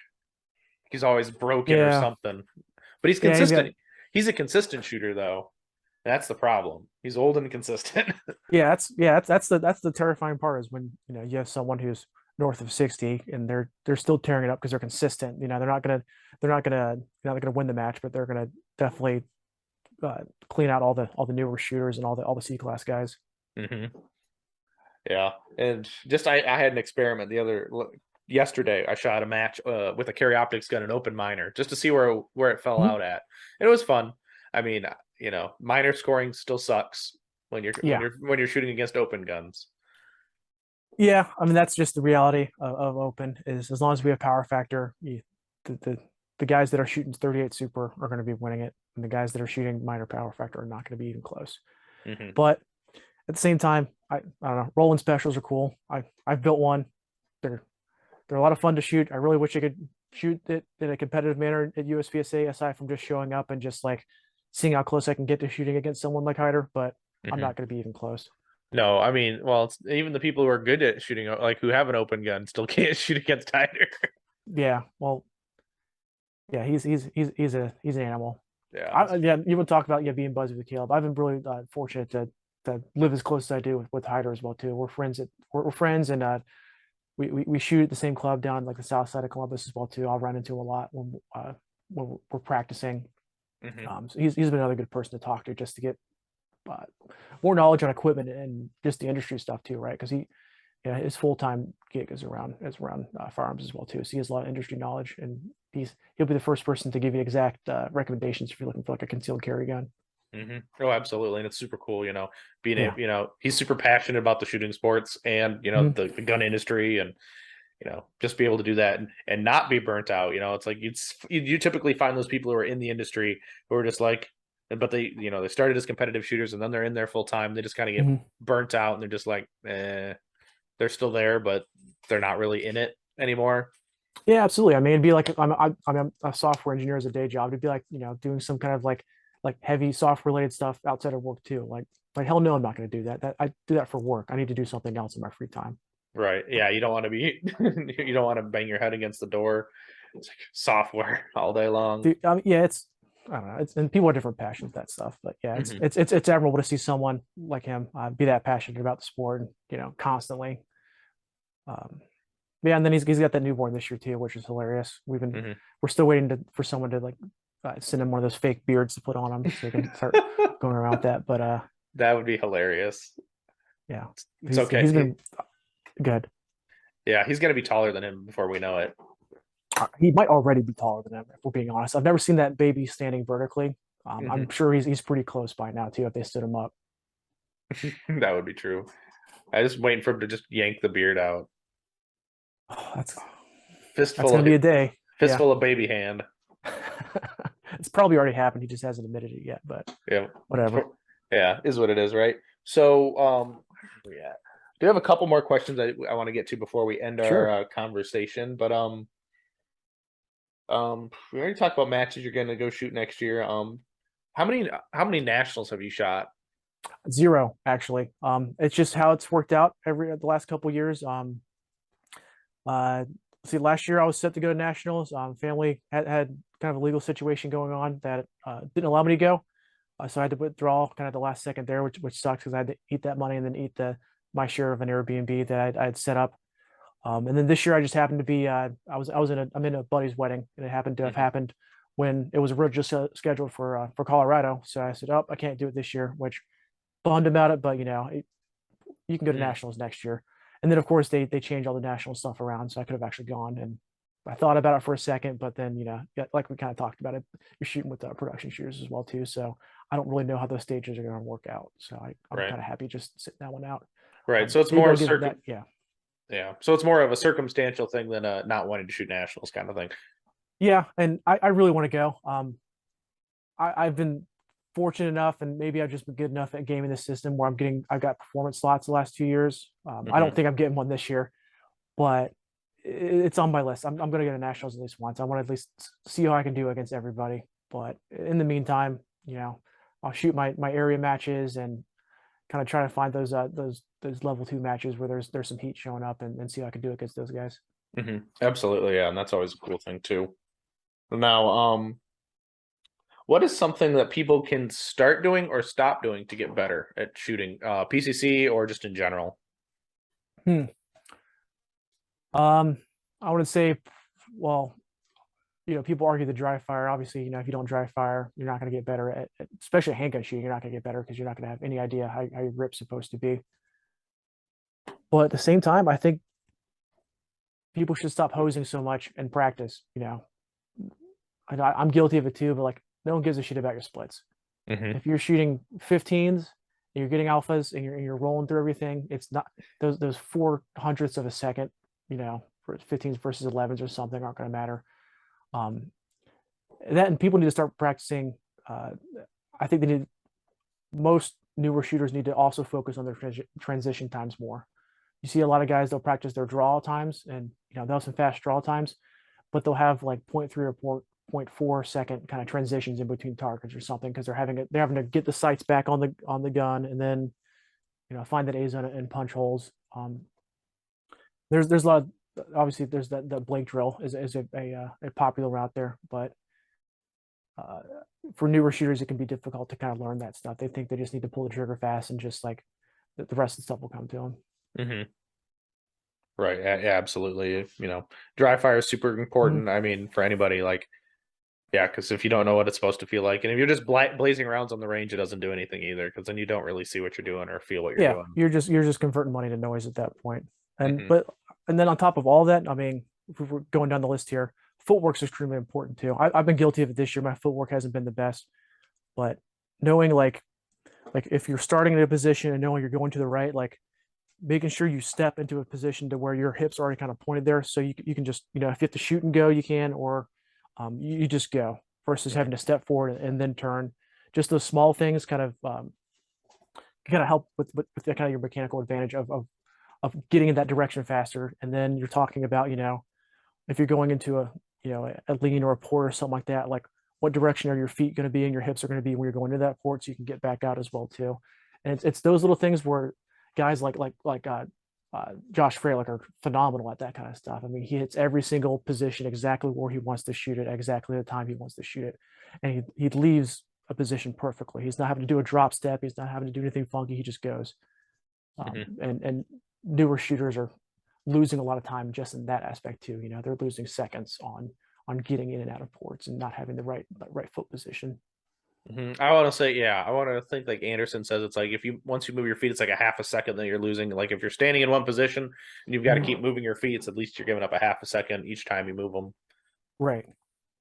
he's always broken or Yeah. something. But he's Yeah. He's got. consistent. He's a consistent shooter, though. That's the problem. He's old and consistent. That's the terrifying part is when you have someone who's north of 60 and they're still tearing it up because they're consistent. They're not gonna win the match, but they're gonna definitely clean out all the newer shooters and all the C class guys. hmm Yeah, and just I had an experiment yesterday. I shot a match with a carry optics gun and open minor just to see where it fell Mhm. out at. And it was fun. I mean, minor scoring still sucks Yeah, when you're shooting against open guns. yeah. I mean that's just the reality of open is as long as we have power factor, the the guys that are shooting 38 super are going to be winning it, and the guys that are shooting minor power factor are not going to be even close. Mm-hmm. But at the same time, I don't know. Rolling specials are cool. I've built one. They're a lot of fun to shoot. I really wish I could shoot it in a competitive manner at USPSA, aside from just showing up and just like seeing how close I can get to shooting against someone like Hyder. But I'm Mm-hmm. not going to be even close. No, I mean, well, it's, even the people who are good at shooting, like who have an open gun, still can't shoot against Hyder. Yeah, well, yeah, he's an animal. Yeah. Yeah, you would talk about being buddies with Caleb. I've been really fortunate to live as close as I do with Hyder as well too. We're friends, and we shoot at the same club down like the south side of Columbus as well too. I'll run into him a lot when we're practicing. Mm-hmm. So he's been another good person to talk to just to get uh, more knowledge on equipment and just the industry stuff too, right? Because his full time gig is around firearms as well too. So he has a lot of industry knowledge, and he'll be the first person to give you exact recommendations if you're looking for like a concealed carry gun. Mm-hmm. Oh, absolutely, and it's super cool. Being Yeah. able, he's super passionate about the shooting sports and Mhm. the gun industry, and just be able to do that and not be burnt out. It's like you typically find those people who are in the industry who are just like, but they started as competitive shooters and then they're in there full time. They just kind of get Mhm. burnt out and they're just like, they're still there, but they're not really in it anymore. Yeah, absolutely. I mean, it'd be like I'm a software engineer as a day job. It'd be like doing some kind of like heavy software related stuff outside of work too. Like hell no, I'm not going to do that. That I do that for work. I need to do something else in my free time. Right. Yeah. You don't want to be, you don't want to bang your head against the door. It's like software all day long. Dude, I mean, yeah, it's I don't know. It's and people have different passions with that stuff, but yeah, it's Hmm. it's it's it's admirable to see someone like him be that passionate about the sport and constantly. Um, yeah, and then he's got that newborn this year too, which is hilarious. Hmm. We're still waiting for someone to like send him one of those fake beards to put on him so he can start going around with that. But That would be hilarious. yeah, It's he's okay. been good. Yeah, he's gonna be taller than him before we know it. He might already be taller than him, if we're being honest. I've never seen that baby standing vertically. I'm Hmm. sure he's pretty close by now too if they stood him up. That would be true. I just waiting for him to just yank the beard out. Oh, that's Fistful gonna of be a day. Yeah. fistful of baby hand. It's probably already happened. He just hasn't admitted it yet, but Yeah. whatever. Yeah, is what it is, right? So, where we at? Do you have a couple more questions I want to get to before we end our Sure. conversation? But we already talked about matches you're going to go shoot next year. How many nationals have you shot? Zero, actually. It's just how it's worked out the last couple of years. Uh, see, last year I was set to go to nationals. Family had kind of a legal situation going on that didn't allow me to go, so I had to withdraw kind of the last second there, which sucks because I had to eat that money and then eat my share of an Airbnb that I had set up. And then this year I just happened to be I'm in a buddy's wedding, and it happened to have Hmm. happened when it was originally just scheduled for Colorado. So I said, "Oh, I can't do it this year," which bummed about it, but you can go to Hmm. nationals next year. And then of course they change all the national stuff around, so I could have actually gone. And I thought about it for a second, but then like we kind of talked about it, you're shooting with production shooters as well too. So I don't really know how those stages are going to work out. So I'm Right, kind of happy just sitting that one out. right. So it's Maybe more I'll give that. Yeah, yeah. So it's more of a circumstantial thing than not wanting to shoot nationals kind of thing. yeah, and I really want to go. I've been fortunate enough, and maybe I've just been good enough at gaming the system where I've got performance slots the last 2 years. I don't Hmm. think I'm getting one this year, but it's on my list. I'm going to go to nationals at least once. I want to at least see how I can do against everybody. But in the meantime, I'll shoot my area matches and kind of try to find those level 2 matches where there's some heat showing up and see how I can do against those guys. Hmm. Absolutely, yeah, and that's always a cool thing too. Now, what is something that people can start doing or stop doing to get better at shooting, PCC or just in general? Hmm. Um, I would say, well, people argue the dry fire. Obviously, if you don't dry fire, you're not going to get better especially handgun shooting. You're not going to get better because you're not going to have any idea how your grip's supposed to be. But at the same time, I think people should stop hosing so much and practice. I'm guilty of it too, but like no one gives a shit about your splits. Hmm. If you're shooting 15s and you're getting alphas and you're rolling through everything, it's not those 400ths of a second, for 15s versus 11s or something aren't going to matter. Um, that, and people need to start practicing. Uh, I think they need most newer shooters need to also focus on their transition times more. You see a lot of guys, they'll practice their draw times, and they'll have some fast draw times, but they'll have like 0.3 or 0.4 second kind of transitions in between targets or something, because they're having to get the sights back on the gun, and then find that A zone and punch holes. There's a lot of, obviously there's that Blake drill is a popular route there, but uh, for newer shooters it can be difficult to kind of learn that stuff. They think they just need to pull the trigger fast, and just like the rest of the stuff will come to them. Hmm. Right. Yeah, yeah, absolutely. Dry fire is super Mhm. important. I mean, for anybody, like, yeah, because if you don't know what it's supposed to feel like, and if you're just blazing rounds on the range, it doesn't do anything either, because then you don't really see what you're doing or feel what you're Yeah, doing. you're just converting money to noise at that point. And Hmm. but and then on top of all that, I mean, if we're going down the list here, footwork's extremely important too. I've been guilty of it this year. My footwork hasn't been the best, but knowing like if you're starting in a position and knowing you're going to the right, like making sure you step into a position to where your hips are already kind of pointed there, so you can just, if you have to shoot and go, you can, or you just go, versus having to step forward and then turn. Just those small things kind of help with the kind of your mechanical advantage of getting in that direction faster. And then you're talking about, if you're going into a lean or a port or something like that, like what direction are your feet going to be and your hips are going to be when you're going into that port, so you can get back out as well too. And it's those little things where guys Josh Fralick are phenomenal at that kind of stuff. I mean, he hits every single position exactly where he wants to shoot it, exactly the time he wants to shoot it, and he leaves a position perfectly. He's not having to do a drop step. He's not having to do anything funky. He just goes. Hmm. And newer shooters are losing a lot of time just in that aspect too. They're losing seconds on getting in and out of ports and not having the right foot position. Hmm. I want to say, yeah, I want to think like Anderson says, it's like if you once you move your feet, it's like a half a second that you're losing. Like if you're standing in one position and you've got to keep Mhm. moving your feet, it's at least you're giving up a half a second each time you move them. Right.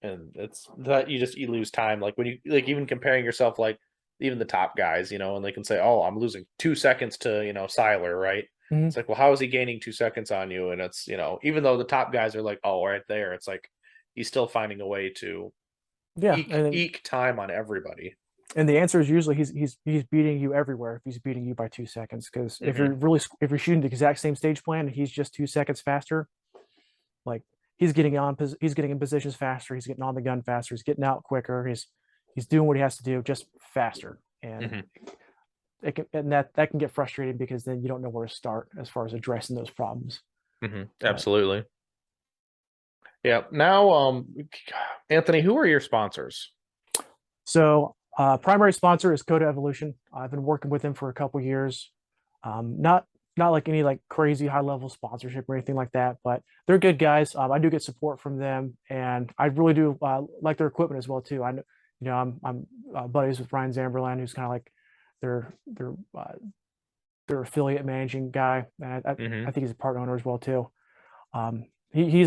And it's that you lose time, like when you like even comparing yourself, like even the top guys, and they can say, oh, I'm losing 2 seconds to Seiler, right? Mhm. It's like, well, how is he gaining 2 seconds on you? And it's even though the top guys are like, oh, right there, it's like he's still finding a way to Yeah, eke time on everybody. and the answer is usually he's beating you everywhere if he's beating you by 2 seconds. Because Hmm. if you're shooting the exact same stage plan and he's just 2 seconds faster, like he's getting in positions faster, he's getting on the gun faster, he's getting out quicker, he's doing what he has to do just faster. And Hmm. that can get frustrating, because then you don't know where to start as far as addressing those problems. Hmm. But Absolutely. Yeah. Now, Anthony, who are your sponsors? so primary sponsor is Coda Evolution. I've been working with them for a couple years. Not like any like crazy high level sponsorship or anything like that, but they're good guys. I do get support from them, and I really do like their equipment as well too. I know, I'm buddies with Ryan Zamberland, who's kind of like their affiliate managing guy, and I Hmm. think he's a part owner as well too. He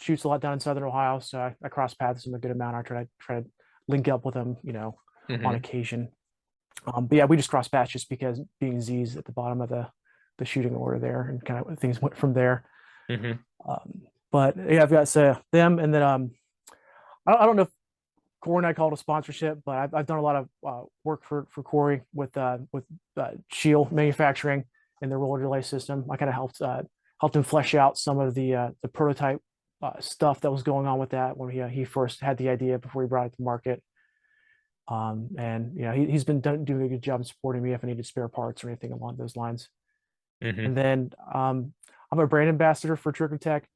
shoots a lot down in Southern Ohio, so I cross paths with him a good amount. I try to link up with him, on Hmm. occasion. But yeah, we just cross paths just because being Z's at the bottom of the shooting order there, and kind of things went from there. Hmm. But yeah, I've got them, and then I don't know if Corey and I call it a sponsorship, but I've done a lot of work for Corey with Shield Manufacturing and their roller delay system. I kind of helped him flesh out some of the prototype stuff that was going on with that when he first had the idea before he brought it to market. And he's been doing a good job supporting me if I needed spare parts or anything along those lines. Hmm. And then I'm a brand ambassador for Trigger Tech.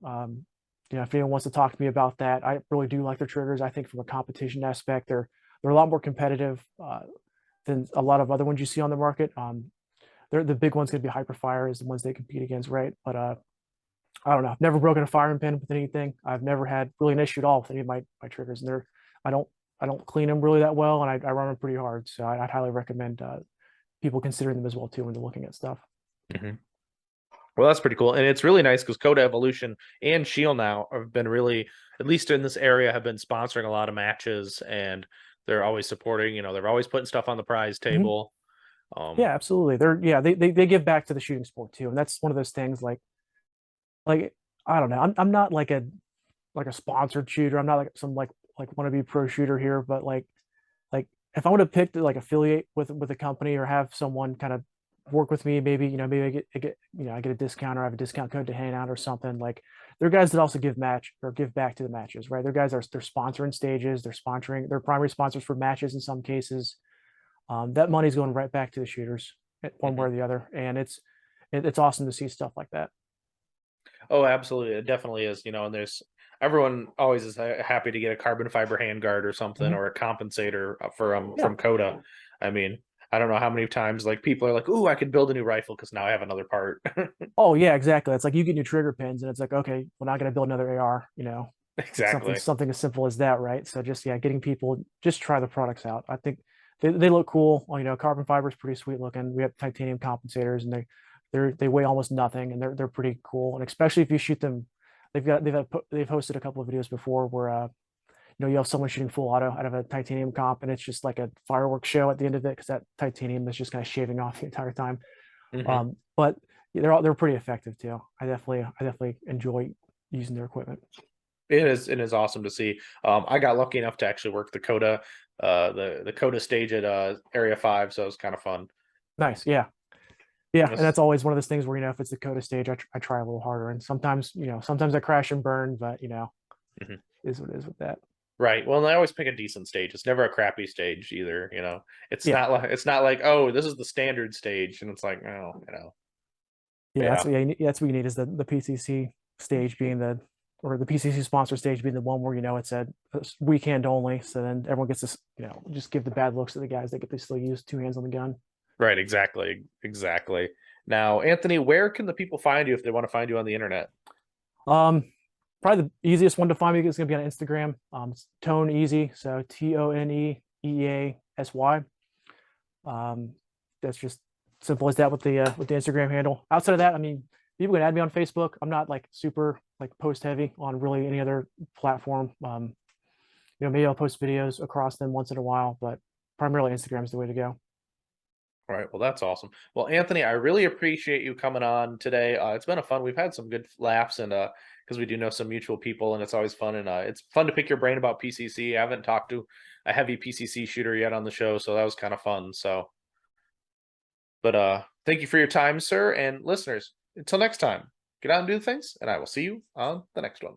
If anyone wants to talk to me about that, I really do like their triggers. I think from a competition aspect, they're a lot more competitive than a lot of other ones you see on the market. They're the big ones going to be Hyperfire is the ones they compete against, right? But I don't know. I've never broken a firing pin with anything. I've never had really an issue at all with any of my triggers, and I don't I don't clean them really that well, and I run them pretty hard. So I'd highly recommend people considering them as well too when they're looking at stuff. Hmm. Well, that's pretty cool. And it's really nice because Coda Evolution and Shield now have been really, at least in this area, have been sponsoring a lot of matches, and they're always supporting, they're always putting stuff on the prize Mhm. table. Um, Yeah, absolutely. They give back to the shooting sport too, and that's one of those things like I don't know. I'm not like like a sponsored shooter. I'm not like some like wannabe pro shooter here, but like if I want to pick to like affiliate with a company or have someone kind of work with me, maybe maybe I get a discount or I have a discount code to hang out or something. Like they're guys that also give match or give back to the matches, right? They're guys are they're sponsoring stages, they're primary sponsors for matches in some cases. That money's going right back to the shooters, one way Mhm. or the other, and it's awesome to see stuff like that. Oh, absolutely. It definitely is, and there's everyone always is happy to get a carbon fiber handguard or something Mhm. or a compensator Yeah. from Coda. I mean, I don't know how many times like people are like, "Ooh, I could build a new rifle because now I have another part." Oh yeah, exactly. It's like you get new trigger pins, and it's like, okay, we're not going to build another AR. It's something Exactly. something as simple as that, right? So just yeah, getting people just try the products out. I think they look cool. Well, carbon fiber is pretty sweet looking. We have titanium compensators, and they weigh almost nothing, and they're pretty cool. And especially if you shoot them, they've hosted a couple of videos before where you have someone shooting full auto out of a titanium comp, and it's just like a fireworks show at the end of it because that titanium is just kind of shaving off the entire time. Hmm. But they're pretty effective too. I definitely enjoy using their equipment. It is awesome to see. I got lucky enough to actually work the Coda, the Coda stage at Area 5, so it was kind of fun. Nice, yeah, yeah, and Yes. that's always one of those things where if it's the coda stage, I try a little harder, and sometimes sometimes I crash and burn, but Mhm. is what it is with that. Right. Well, and I always pick a decent stage. It's never a crappy stage either. Yeah, It's not like, oh, this is the standard stage, and it's like, oh, yeah, yeah. that's what you need is the PCC stage being the or the PCC sponsor stage being the one where it's a weekend only, so then everyone gets to just give the bad looks to the guys that get to still use two hands on the gun. Right. Exactly. Exactly. Now, Anthony, where can the people find you if they want to find you on the internet? Um, Probably the easiest one to find me is going to be on Instagram. It's Tone Easy, so ToneEeasy. That's just simple as that with the Instagram handle. Outside of that, I mean, people can add me on Facebook. I'm not like super like post heavy on really any other platform. Maybe I'll post videos across them once in a while, but primarily Instagram is the way to go. All right. Well, that's awesome. Well, Anthony, I really appreciate you coming on today. It's been a fun. We've had some good laughs and because we do know some mutual people, and it's always fun. And it's fun to pick your brain about PCC. I haven't talked to a heavy PCC shooter yet on the show, so that was kind of fun. So, but thank you for your time, sir, and listeners. Until next time, get out and do things, and I will see you on the next one.